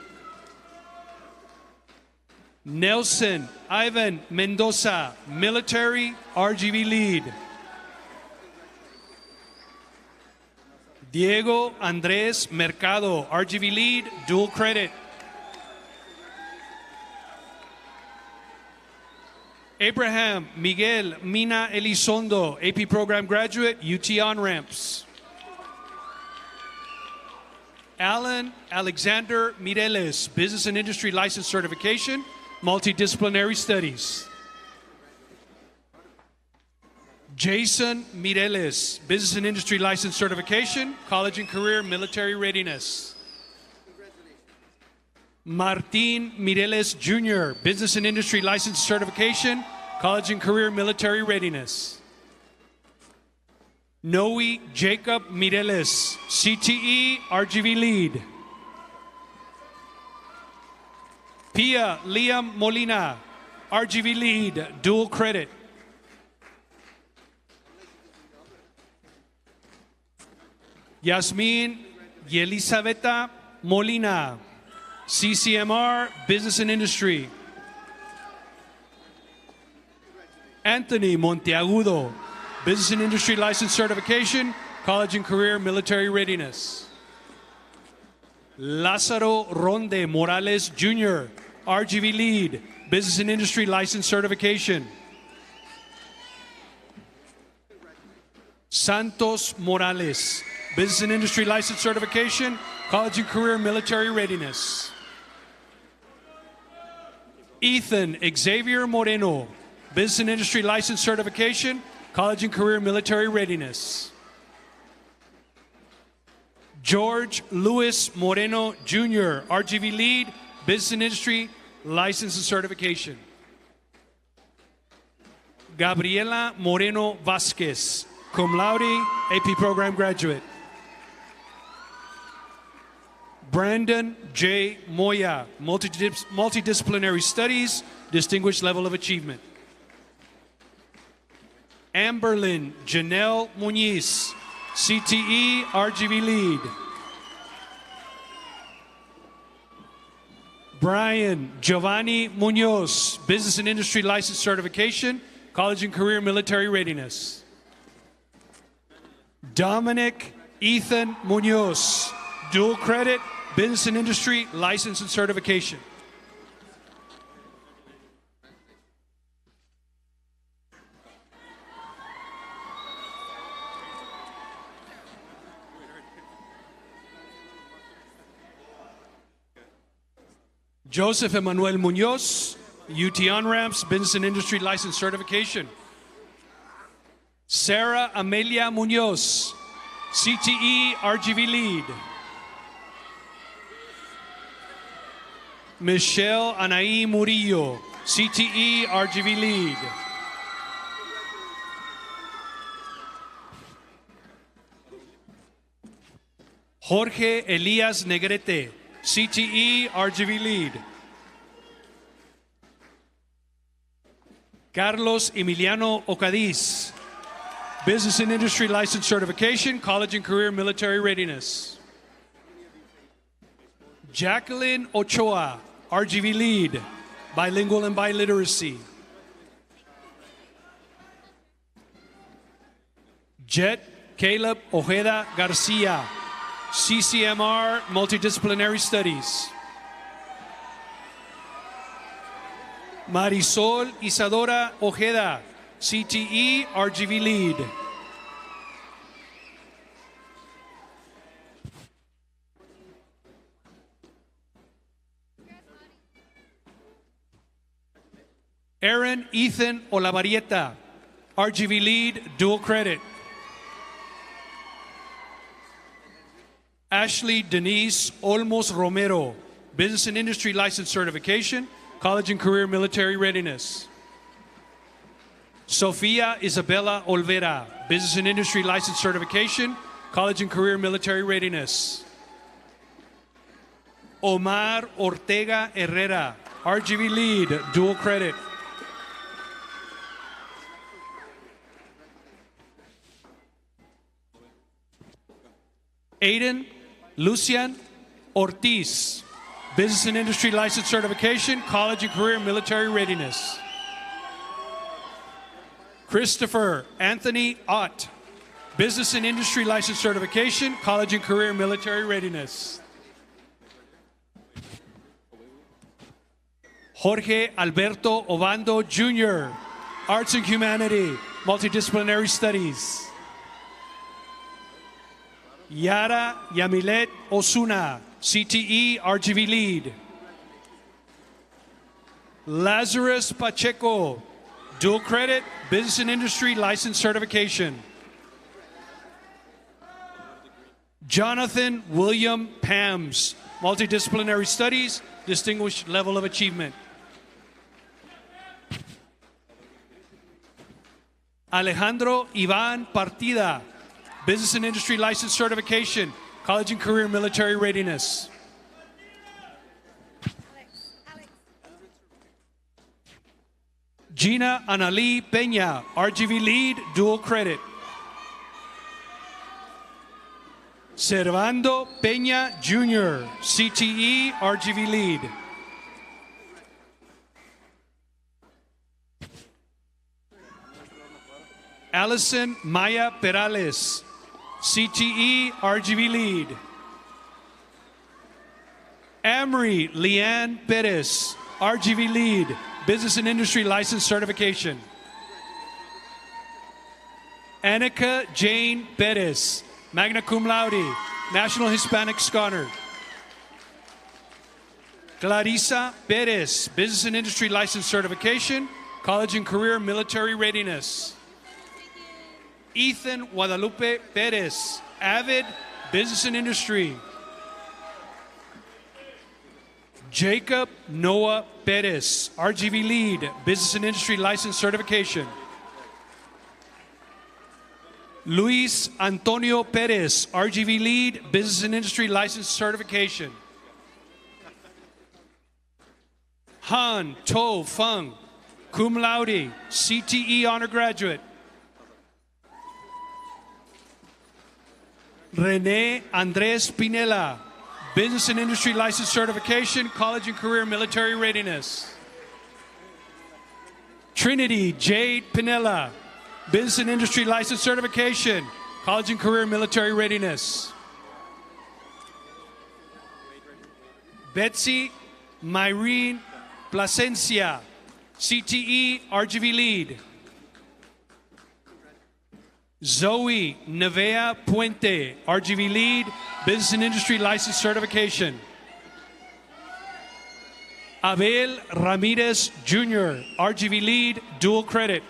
Nelson Ivan Mendoza, military, RGV lead. Diego Andrés Mercado, RGV lead, dual credit. Abraham Miguel Mina Elizondo, AP program graduate, UT on-ramps. Alan Alexander Mireles, business and industry license certification, multidisciplinary studies. Jason Mireles, business and industry license certification, college and career military readiness. Martin Mireles Jr., business and industry license certification, college and career military readiness. Noe Jacob Mireles, CTE, RGV lead. Pia Liam Molina, RGV lead, dual credit. Yasmin Yelisaveta Molina, CCMR, business and industry. Anthony Monteagudo, business and industry license certification, college and career military readiness. Lázaro Ronde Morales Jr., RGV lead, business and industry license certification. Santos Morales, business and industry license certification, college and career military readiness. Ethan Xavier Moreno, business and industry license certification, college and career military readiness. George Luis Moreno Jr., RGV lead, business and industry license and certification. Gabriela Moreno Vasquez, cum laude, AP program graduate. Brandon J. Moya, multidisciplinary studies, distinguished level of achievement. Amberlyn Janelle Muniz, CTE, RGV lead. Brian Giovanni Munoz, business and industry license certification, college and career military readiness. Dominic Ethan Munoz, dual credit, business and industry license and certification. Joseph Emmanuel Munoz, UT on-ramps, business and industry license certification. Sarah Amelia Munoz, CTE, RGV lead. Michelle Anaí Murillo, CTE, RGV lead. Jorge Elias Negrete, CTE, RGV lead. Carlos Emiliano Ocadiz, business and industry license certification, college and career military readiness. Jacqueline Ochoa, RGV lead, bilingual and biliteracy. Jet Caleb Ojeda Garcia, CCMR, multidisciplinary studies. Marisol Isadora Ojeda, CTE, RGV lead. Aaron Ethan Olavarrieta, RGV lead, dual credit. Ashley Denise Olmos Romero, Business and Industry License Certification, College and Career Military Readiness. Sofia Isabella Olvera, Business and Industry License Certification, College and Career Military Readiness. Omar Ortega Herrera, RGV Lead, Dual Credit. Aiden Lucian Ortiz, Business and Industry License Certification, College and Career Military Readiness. Christopher Anthony Ott, Business and Industry License Certification, College and Career Military Readiness. Jorge Alberto Obando Jr., Arts and Humanity, Multidisciplinary Studies. Yara Yamilet Osuna, CTE, RGV Lead. Lazarus Pacheco, Dual Credit, Business and Industry License Certification. Jonathan William Pams, Multidisciplinary Studies, Distinguished Level of Achievement. Alejandro Ivan Partida, Business and Industry License Certification, College and Career Military Readiness. Gina Anali Peña, RGV Lead, Dual Credit. Servando Peña Jr., CTE, RGV Lead. Allison Maya Perales, CTE, RGV Lead. Amory Leanne Perez, RGV Lead, Business and Industry License Certification. Annika Jane Perez, Magna Cum Laude, National Hispanic Scholar. Clarissa Perez, Business and Industry License Certification, College and Career Military Readiness. Ethan Guadalupe Perez, Avid, Business and Industry. Jacob Noah Perez, RGV Lead, Business and Industry License Certification. Luis Antonio Perez, RGV Lead, Business and Industry License Certification. Han To Fung, Cum Laude, CTE Honor Graduate. Rene Andres Pinella, Business and Industry License Certification, College and Career Military Readiness. Trinity Jade Pinella, Business and Industry License Certification, College and Career Military Readiness. Betsy Myrene Plasencia, CTE, RGV Lead. Zoe Nevea Puente, RGV Lead, Business and Industry License Certification. Abel Ramirez Jr., RGV Lead, Dual Credit.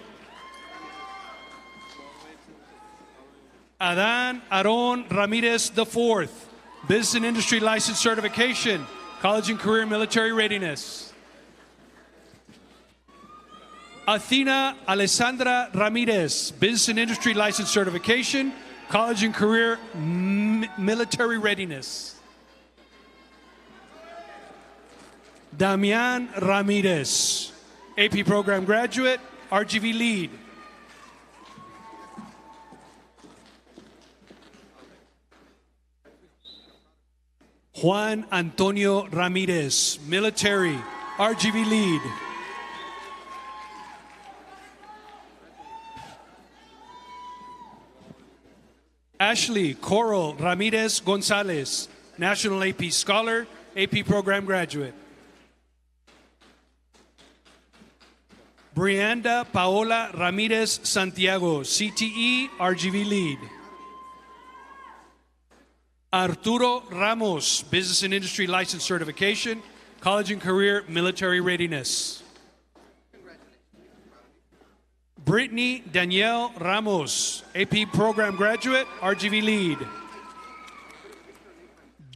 Adan Aron Ramirez IV, Business and Industry License Certification, College and Career Military Readiness. Athena Alessandra Ramirez, Business and Industry License Certification, College and Career Military Readiness. Damian Ramirez, AP Program Graduate, RGV Lead. Juan Antonio Ramirez, Military, RGV Lead. Ashley Coral Ramirez Gonzalez, National AP Scholar, AP Program Graduate. Brianda Paola Ramirez Santiago, CTE, RGV Lead. Arturo Ramos, Business and Industry License Certification, College and Career Military Readiness. Brittany Danielle Ramos, AP Program Graduate, RGV Lead.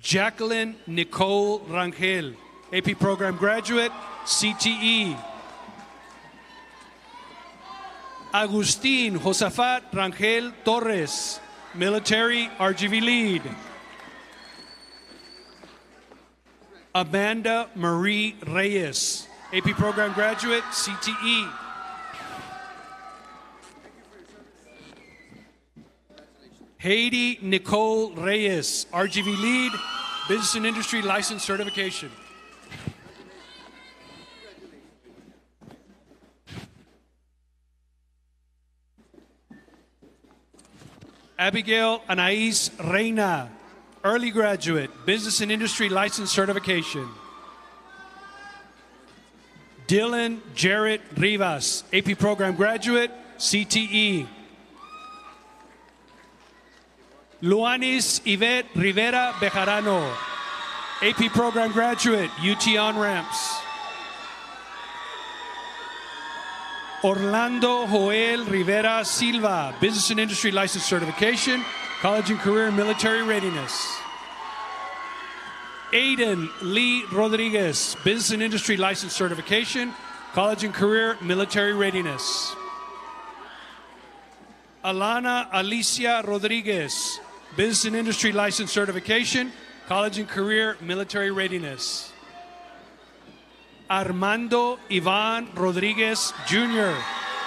Jacqueline Nicole Rangel, AP Program Graduate, CTE. Agustin Josafat Rangel Torres, Military RGV Lead. Amanda Marie Reyes, AP Program Graduate, CTE. Haiti Nicole Reyes, RGV Lead, Business and Industry License Certification. Abigail Anais Reina, Early Graduate, Business and Industry License Certification. Dylan Jarrett Rivas, AP Program Graduate, CTE. Luanis Yvette Rivera Bejarano, AP Program Graduate, UT On-Ramps. Orlando Joel Rivera Silva, Business and Industry License Certification, College and Career and Military Readiness. Aiden Lee Rodriguez, Business and Industry License Certification, College and Career Military Readiness. Alana Alicia Rodriguez, Business and Industry License Certification, College and Career Military Readiness. Armando Ivan Rodriguez Jr.,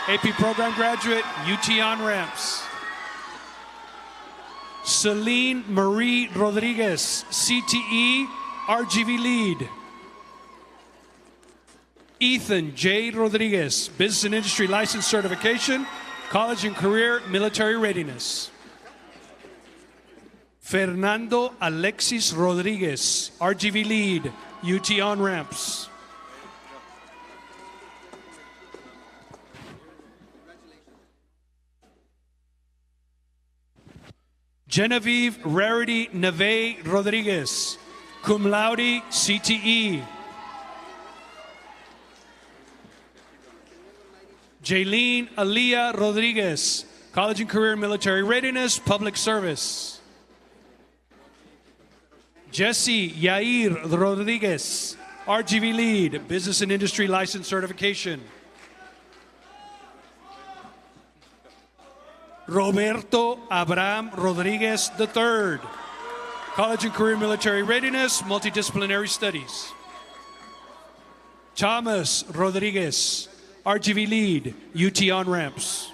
AP Program Graduate, UT On-Ramps. Celine Marie Rodriguez, CTE, RGV Lead. Ethan J. Rodriguez, Business and Industry License Certification, College and Career Military Readiness. Fernando Alexis Rodriguez, RGV Lead, UT On-Ramps. Genevieve Rarity Neve Rodriguez, cum laude, CTE. Jaylene Aliyah Rodriguez, College and Career Military Readiness, Public Service. Jesse Yair Rodriguez, RGV Lead, Business and Industry License Certification. Roberto Abraham Rodriguez III, College and Career Military Readiness, Multidisciplinary Studies. Thomas Rodriguez, RGV Lead, UT On-Ramps.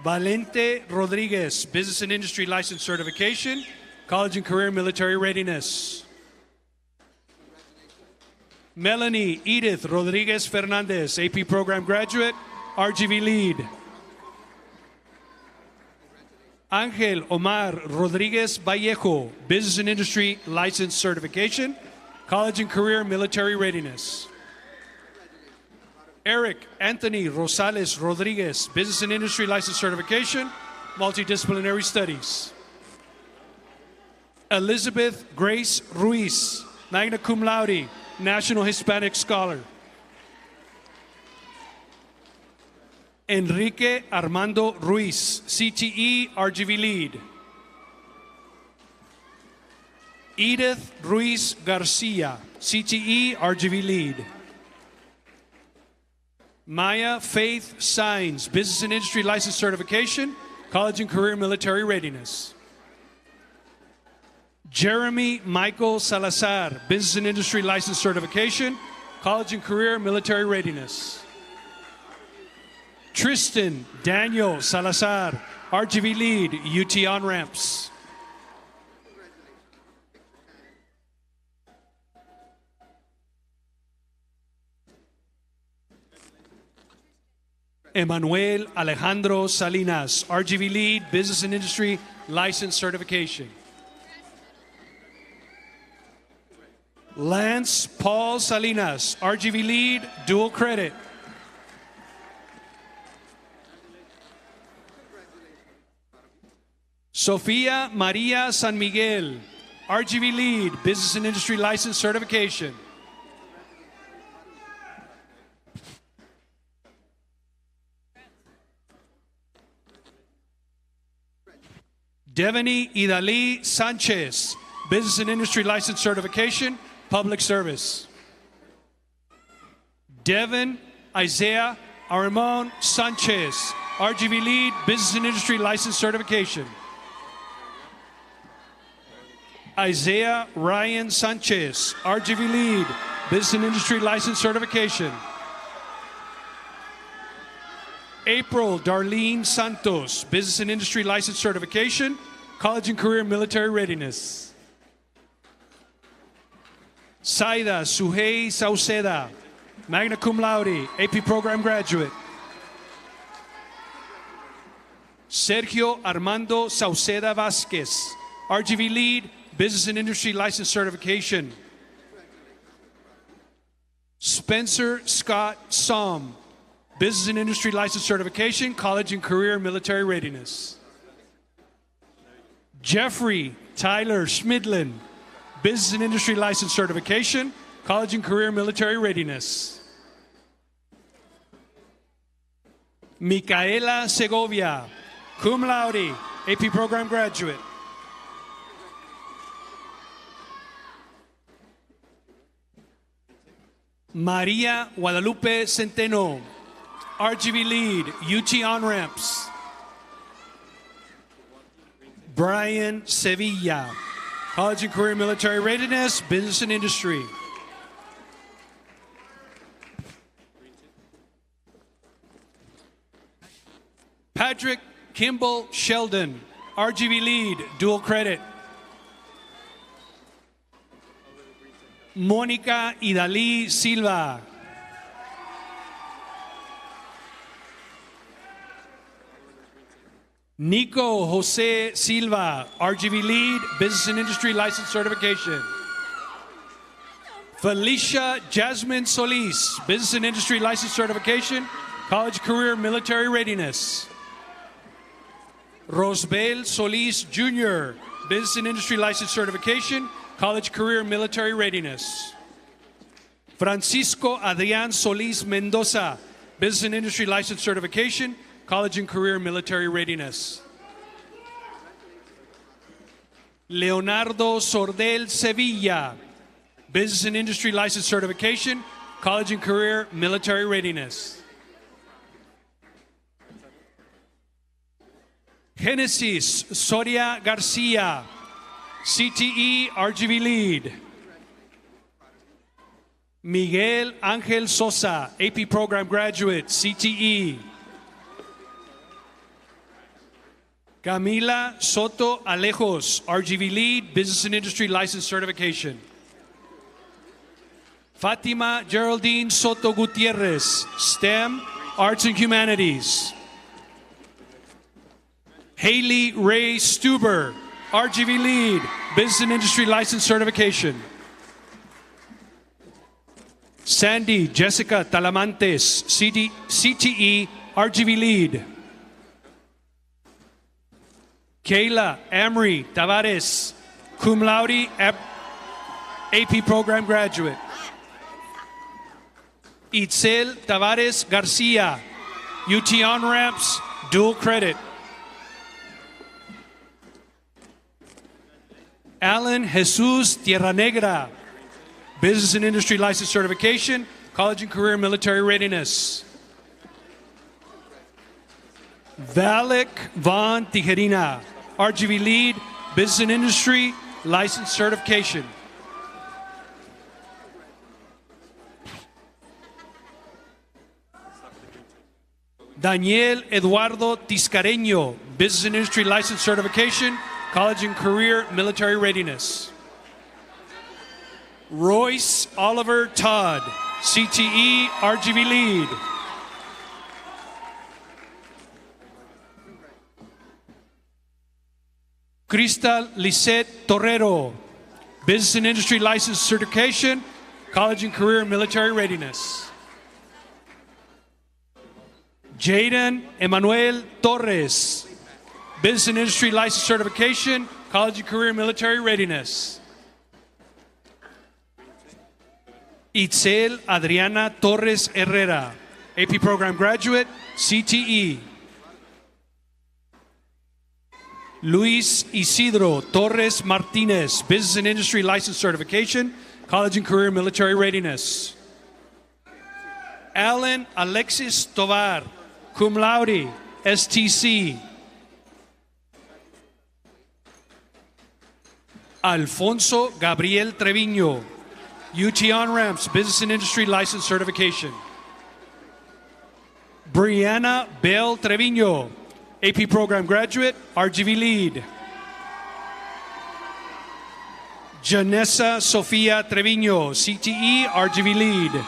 Valente Rodriguez, Business and Industry License Certification, College and Career Military Readiness. Melanie Edith Rodriguez Fernandez, AP Program Graduate, RGV Lead. Angel Omar Rodriguez Vallejo, Business and Industry License Certification, College and Career Military Readiness. Eric Anthony Rosales Rodriguez, Business and Industry License Certification, Multidisciplinary Studies. Elizabeth Grace Ruiz, magna cum laude, National Hispanic Scholar. Enrique Armando Ruiz, CTE, RGV Lead. Edith Ruiz Garcia, CTE, RGV Lead. Maya Faith Signs, Business and Industry License Certification, College and Career Military Readiness. Jeremy Michael Salazar, Business and Industry License Certification, College and Career Military Readiness. Tristan Daniel Salazar, RGV Lead, UT On-Ramps. Emmanuel Alejandro Salinas, RGV Lead, Business and Industry License Certification. Lance Paul Salinas, RGV Lead, Dual Credit. Sofia Maria San Miguel, RGV Lead, Business and Industry License Certification. Devani Idali Sanchez, Business and Industry License Certification, Public Service. Devin Isaiah Aramon Sanchez, RGV Lead, Business and Industry License Certification. Isaiah Ryan Sanchez, RGV Lead, Business and Industry License Certification. April Darlene Santos, Business and Industry License Certification, College and Career Military Readiness. Saida Suhey Sauceda, Magna Cum Laude, AP Program Graduate. Sergio Armando Sauceda Vasquez, RGV Lead, Business and Industry License Certification. Spencer Scott Somm, Business and Industry License Certification, College and Career Military Readiness. Jeffrey Tyler Schmidlin, Business and Industry License Certification, College and Career Military Readiness. Micaela Segovia, Cum Laude, AP Program Graduate. Maria Guadalupe Centeno, RGV Lead, UT On-Ramps. Brian Sevilla, College and Career Military Readiness, Business and Industry. Patrick Kimball Sheldon, RGV Lead, Dual Credit. Mónica Idalí Silva. Nico Jose Silva, RGV Lead, Business and Industry License Certification. Felicia Jasmine Solis, Business and Industry License Certification, College Career Military Readiness. Rosbel Solis Jr., Business and Industry License Certification, College Career Military Readiness. Francisco Adrián Solis Mendoza, Business and Industry License Certification, College and Career Military Readiness. Leonardo Sordel Sevilla, Business and Industry License Certification, College and Career Military Readiness. Genesis Soria Garcia, CTE RGV Lead. Miguel Ángel Sosa, AP Program Graduate, CTE. Camila Soto Alejos, RGV Lead, Business and Industry License Certification. Fatima Geraldine Soto Gutierrez, STEM, Arts and Humanities. Haley Ray Stuber, RGV Lead, Business and Industry License Certification. Sandy Jessica Talamantes, CTE, RGV Lead. Kayla Amory Tavares, Cum Laude, AP Program Graduate. Itzel Tavares Garcia, UT On-Ramps, Dual Credit. Alan Jesus Tierra Negra, Business and Industry License Certification, College and Career Military Readiness. Valek Von Tijerina, RGV Lead, Business and Industry License Certification. Daniel Eduardo Tiscareño, Business and Industry License Certification, College and Career Military Readiness. Royce Oliver Todd, CTE, RGV Lead. Cristal Lisette Torrero, Business and Industry License Certification, College and Career Military Readiness. Jaden Emmanuel Torres, Business and Industry License Certification, College and Career Military Readiness. Itzel Adriana Torres Herrera, AP Program Graduate, CTE. Luis Isidro Torres Martinez, Business and Industry License Certification, College and Career Military Readiness. Alan Alexis Tovar, cum laude, STC. Alfonso Gabriel Treviño, UT On-Ramps, Business and Industry License Certification. Brianna Bell Treviño, AP Program Graduate, RGV Lead. Janessa Sofia Treviño, CTE, RGV Lead.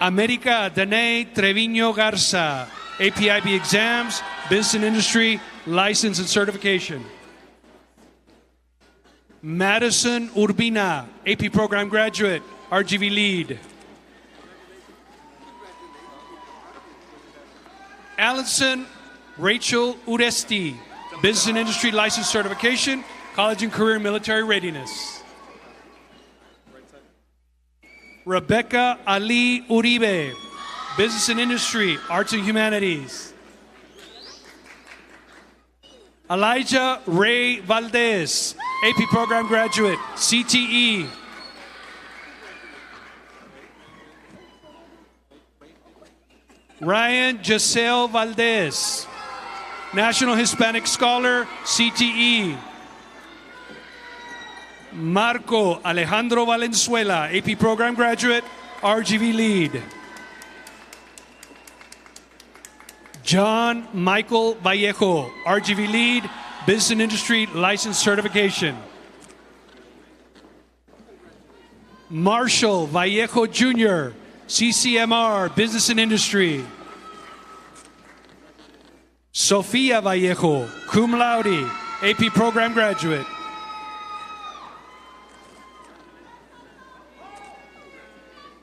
America Danae Treviño Garza, APIB Exams, Business and Industry License and Certification. Madison Urbina, AP Program Graduate, RGV Lead. Allison Rachel Uresti, Business and Industry License Certification, College and Career Military Readiness. Rebecca Ali Uribe, Business and Industry, Arts and Humanities. Elijah Ray Valdez, AP Program Graduate, CTE. Ryan Giselle Valdez, National Hispanic Scholar, CTE. Marco Alejandro Valenzuela, AP Program Graduate, RGV Lead. John Michael Vallejo, RGV Lead, Business and Industry License Certification. Marshall Vallejo Jr., CCMR, Business and Industry. Sofia Vallejo, cum laude, AP Program Graduate.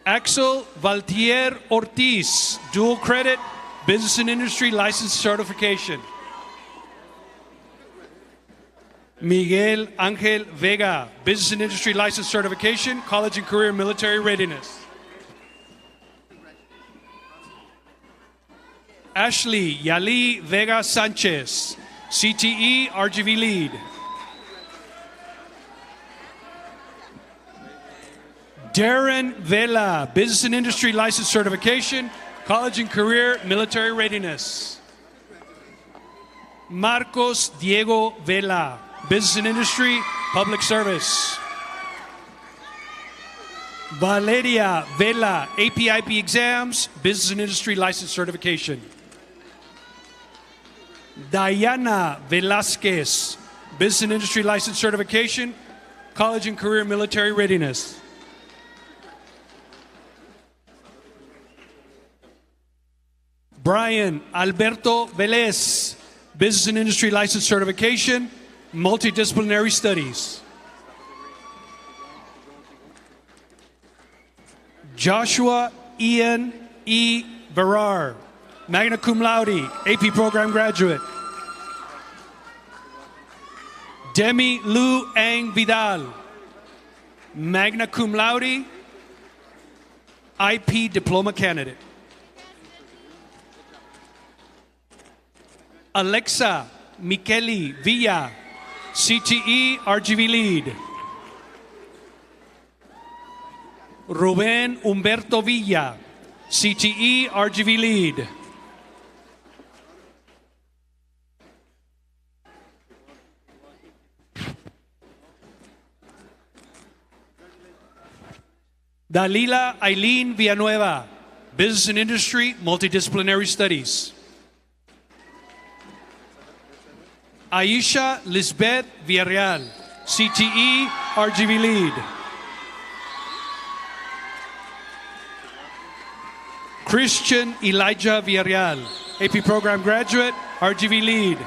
Axel Valtier Ortiz, dual credit, Business and Industry License Certification. Miguel Angel Vega, Business and Industry License Certification, College and Career Military Readiness. Ashley Yali Vega Sanchez, CTE, RGV Lead. Darren Vela, Business and Industry License Certification, College and Career Military Readiness. Marcos Diego Vela, Business and Industry, Public Service. Valeria Vela, APIB Exams, Business and Industry License Certification. Diana Velasquez, Business and Industry License Certification, College and Career Military Readiness. Brian Alberto Velez, Business and Industry License Certification, Multidisciplinary Studies. Joshua Ian E. Verar, magna cum laude, AP Program Graduate. Demi Lu Ang Vidal, magna cum laude, IP Diploma Candidate. Alexa Micheli Villa, CTE, RGV Lead. Ruben Humberto Villa, CTE, RGV Lead. Dalila Eileen Villanueva, Business and Industry, Multidisciplinary Studies. Aisha Lisbeth Villarreal, CTE, RGV Lead. Christian Elijah Villarreal, AP Program Graduate, RGV Lead.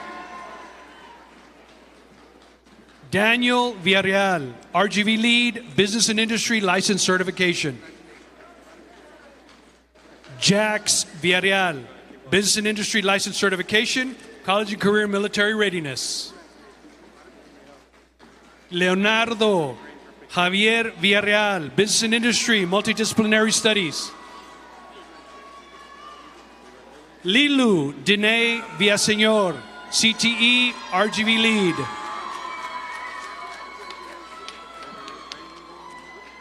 Daniel Villarreal, RGV Lead, Business and Industry License Certification. Jax Villarreal, Business and Industry License Certification, College and Career Military Readiness. Leonardo Javier Villarreal, Business and Industry, Multidisciplinary Studies. Lilu Dine Villaseñor, CTE RGV Lead.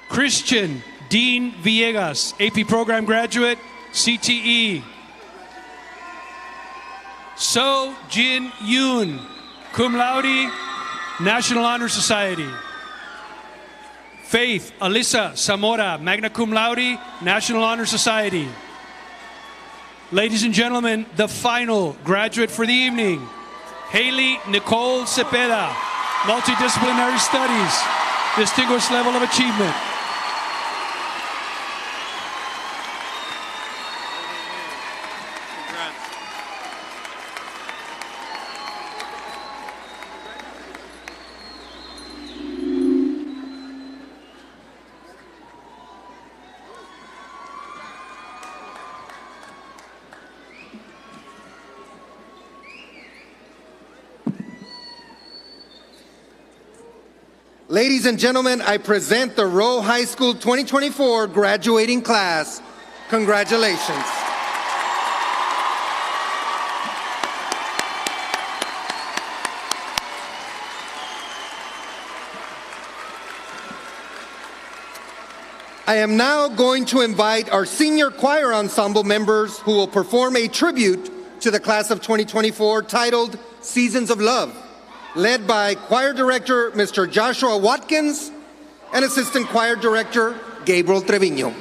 Christian Dean Villegas, AP Program Graduate, CTE. So Jin Yoon, cum laude, National Honor Society. Faith Alyssa Zamora, magna cum laude, National Honor Society. Ladies and gentlemen, the final graduate for the evening, Haley Nicole Cepeda, Multidisciplinary Studies, Distinguished Level of Achievement. Ladies and gentlemen, I present the Rowe High School 2024 graduating class. Congratulations. I am now going to invite our senior choir ensemble members who will perform a tribute to the class of 2024 titled Seasons of Love, led by choir director Mr. Joshua Watkins and assistant choir director Gabriel Trevino.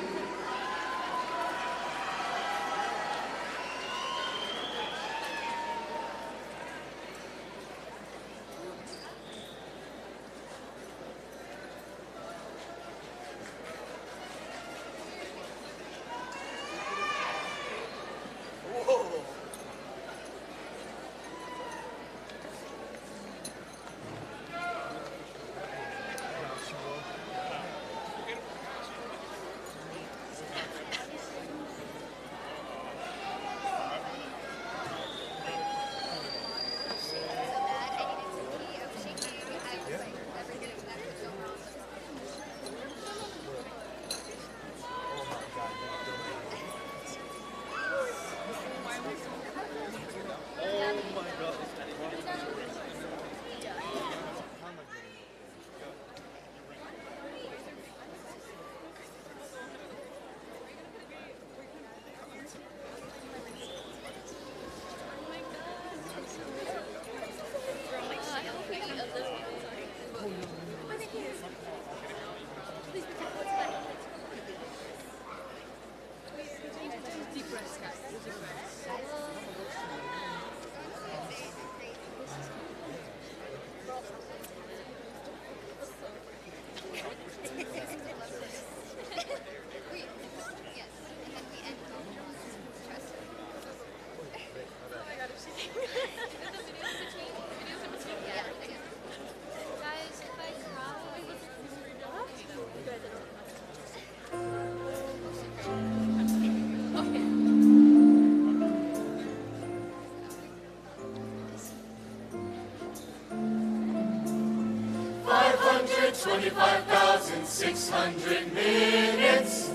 $525,600 minutes,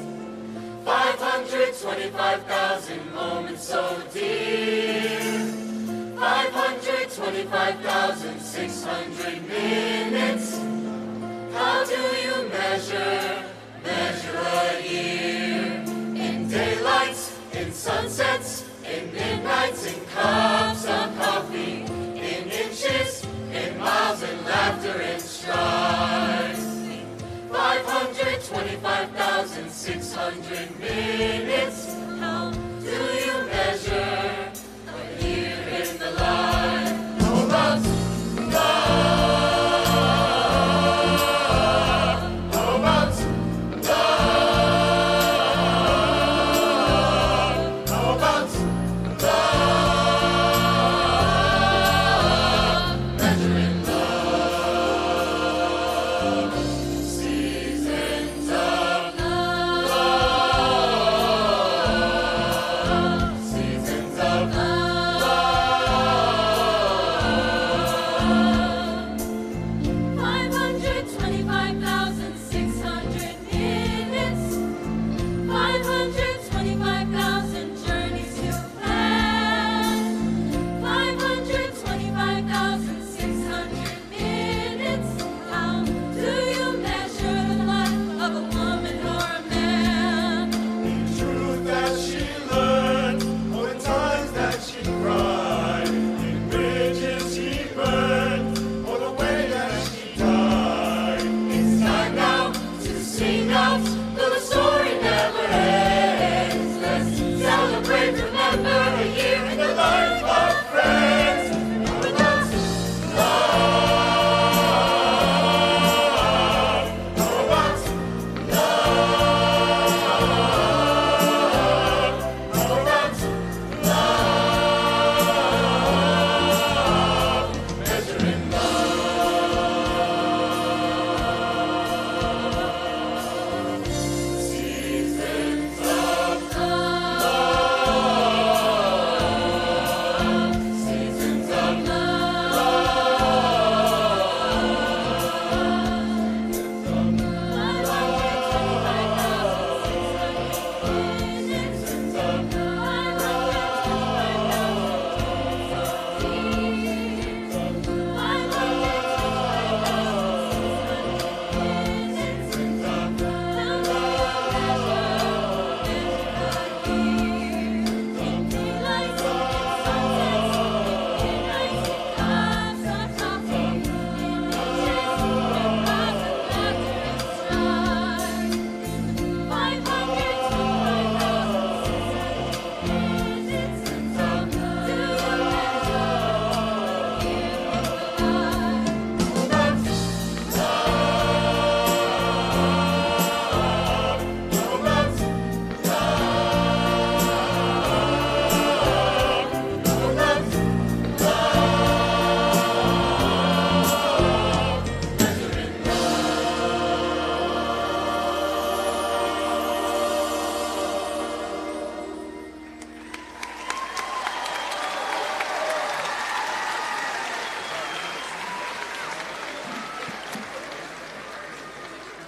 525,000 moments so dear, 525,600 minutes. How do you measure a year? In daylights, in sunsets, in midnights, in cups of coffee, in inches, in miles, in laughter, in strides. 525,600 minutes. How do you measure a year in the life? How about love? How about love? How about love? Measuring love. Seasons of love.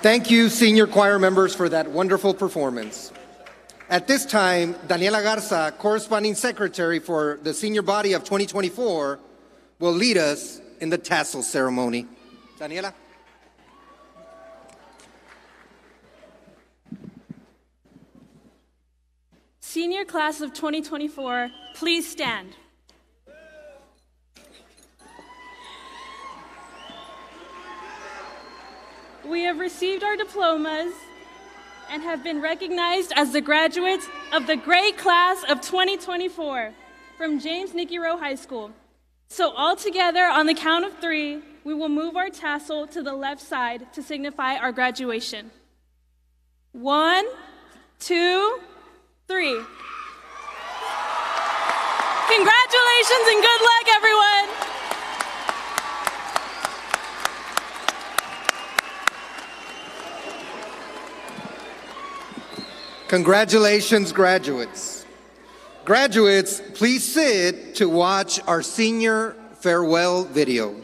Thank you, senior choir members, for that wonderful performance. At this time, Daniela Garza, corresponding secretary for the senior body of 2024, will lead us in the Tassel ceremony. Daniela. Senior class of 2024, please stand. We have received our diplomas and have been recognized as the graduates of the great class of 2024 from James Nikki Rowe High School. So all together, on the count of 3, we will move our tassel to the left side to signify our graduation. 1, 2, 3. Congratulations and good luck, everyone. Congratulations, graduates. Graduates, please sit to watch our senior farewell video.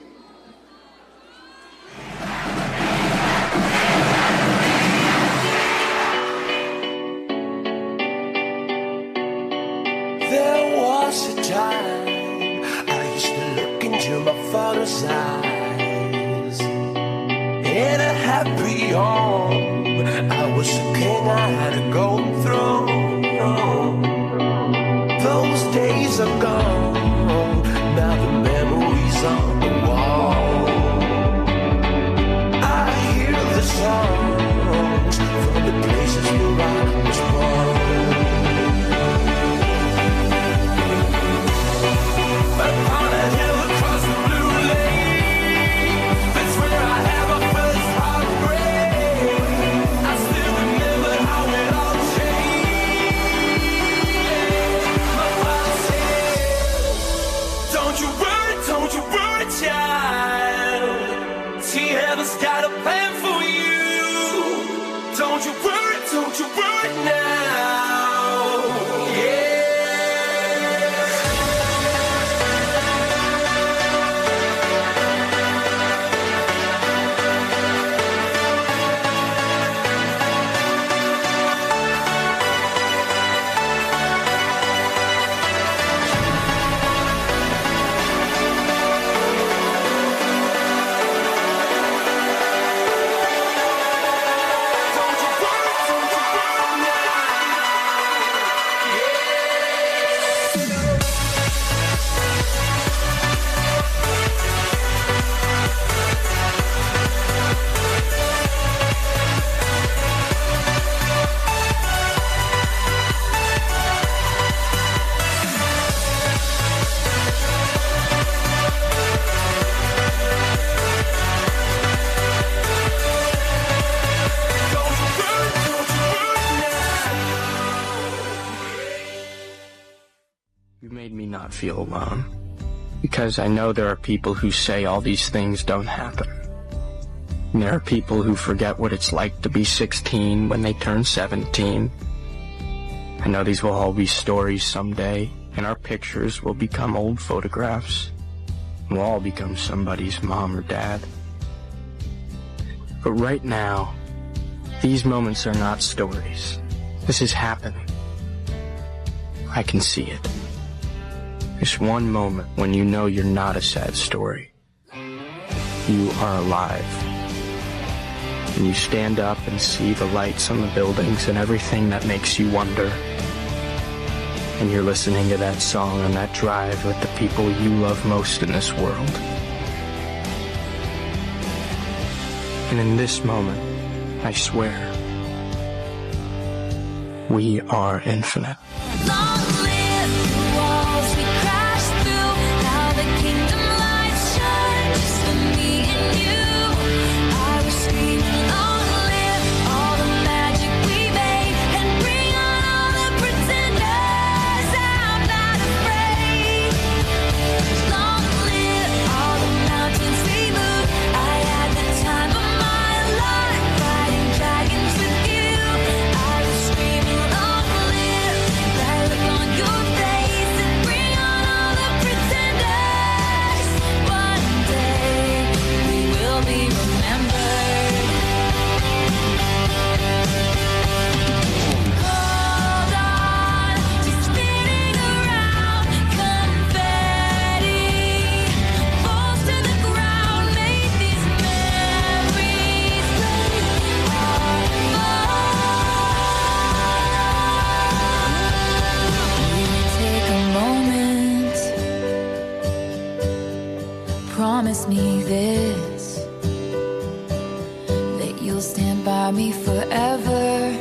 There was a time I used to look into my father's eyes. In a happy home, I was a king, I had a golden throne. Those days are gone, now the memories on the wall. I hear the songs from the places where I was born. Upon a hill across the blue lake, that's where I had my first heartbreak. I still remember how it all changed. My father said, don't you worry, child. See, heaven's got a plan for you. Don't you worry now. Yeah. You made me not feel alone, because I know there are people who say all these things don't happen. And there are people who forget what it's like to be 16 when they turn 17. I know these will all be stories someday, and our pictures will become old photographs. We'll all become somebody's mom or dad. But right now, these moments are not stories. This is happening. I can see it. There's one moment when you know you're not a sad story. You are alive. And you stand up and see the lights on the buildings and everything that makes you wonder. And you're listening to that song on that drive with the people you love most in this world. And in this moment, I swear, we are infinite. Dragons with you, I was screaming long live, that look on promise me this, that you'll stand by me forever.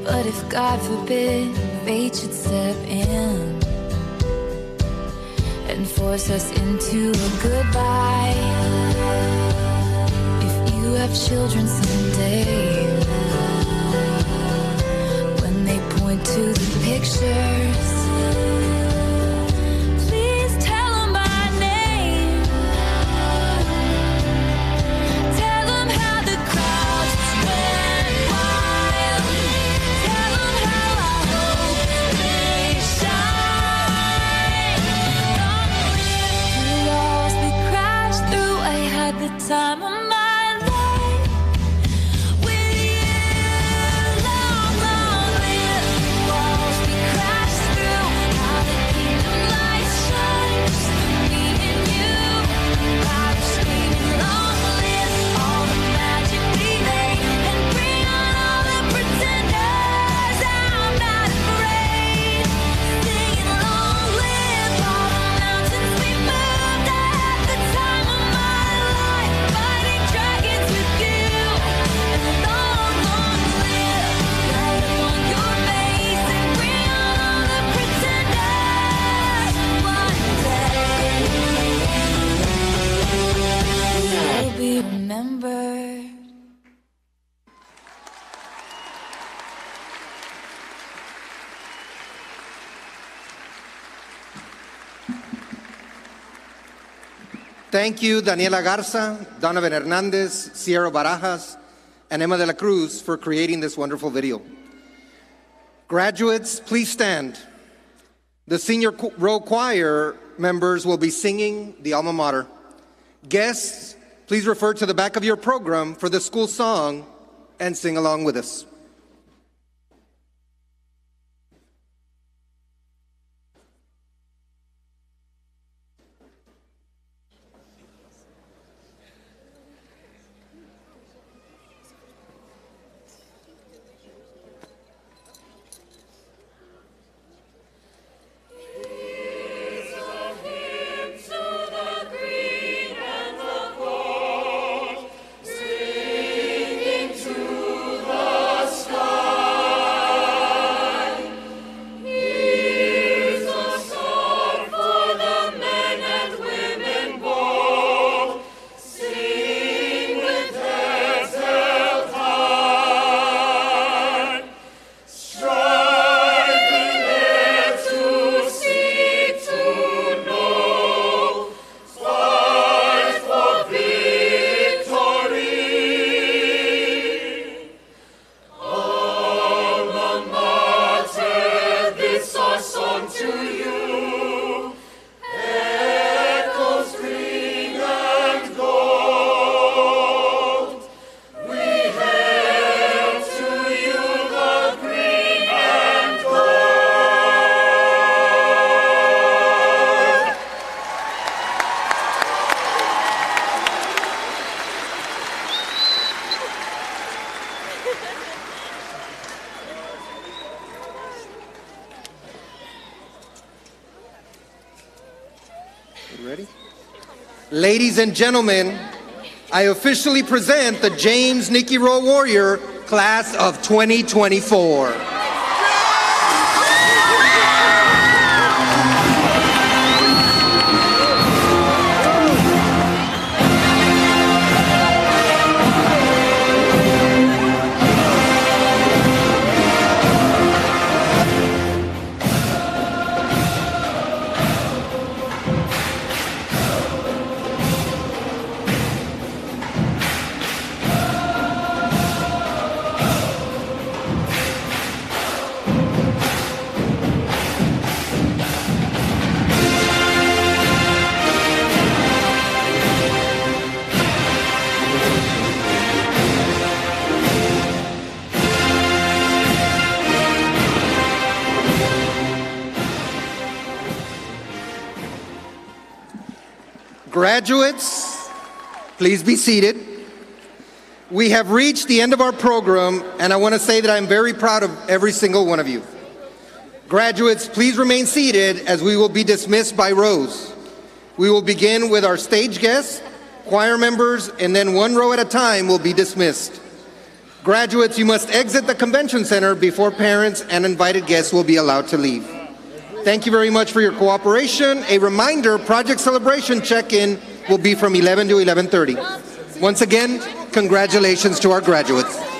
But if God forbid fate should step in and force us into a goodbye, if you have children someday, when they point to the pictures, please tell them my name. Tell them how the crowds went wild. Tell them how I hope they shine. Long live the walls we crashed through. I had the time of my life with you. Long, long live the walls we crashed through. How the kingdom light shines, me and you. I'm screaming, long live all the magic we made, and bring on all the pretenders. I'm not afraid. Singing, long live all the mountains we moved. I had the time of my life, fighting dragons with you. And long, long live, light upon your face, and bring on all the pretenders. One day you'll be remembered. Thank you, Daniela Garza, Donovan Hernandez, Sierra Barajas, and Emma de la Cruz for creating this wonderful video. Graduates, please stand. The senior row choir members will be singing the alma mater. Guests, please refer to the back of your program for the school song and sing along with us. Ready? Ladies and gentlemen, I officially present the James Nikki Rowe Warrior Class of 2024. Graduates, please be seated. We have reached the end of our program, and I want to say that I'm very proud of every single one of you. Graduates, please remain seated as we will be dismissed by rows. We will begin with our stage guests, choir members, and then one row at a time will be dismissed. Graduates, you must exit the convention center before parents and invited guests will be allowed to leave. Thank you very much for your cooperation. A reminder, Project Celebration check-in will be from 11 to 11:30. Once again, congratulations to our graduates.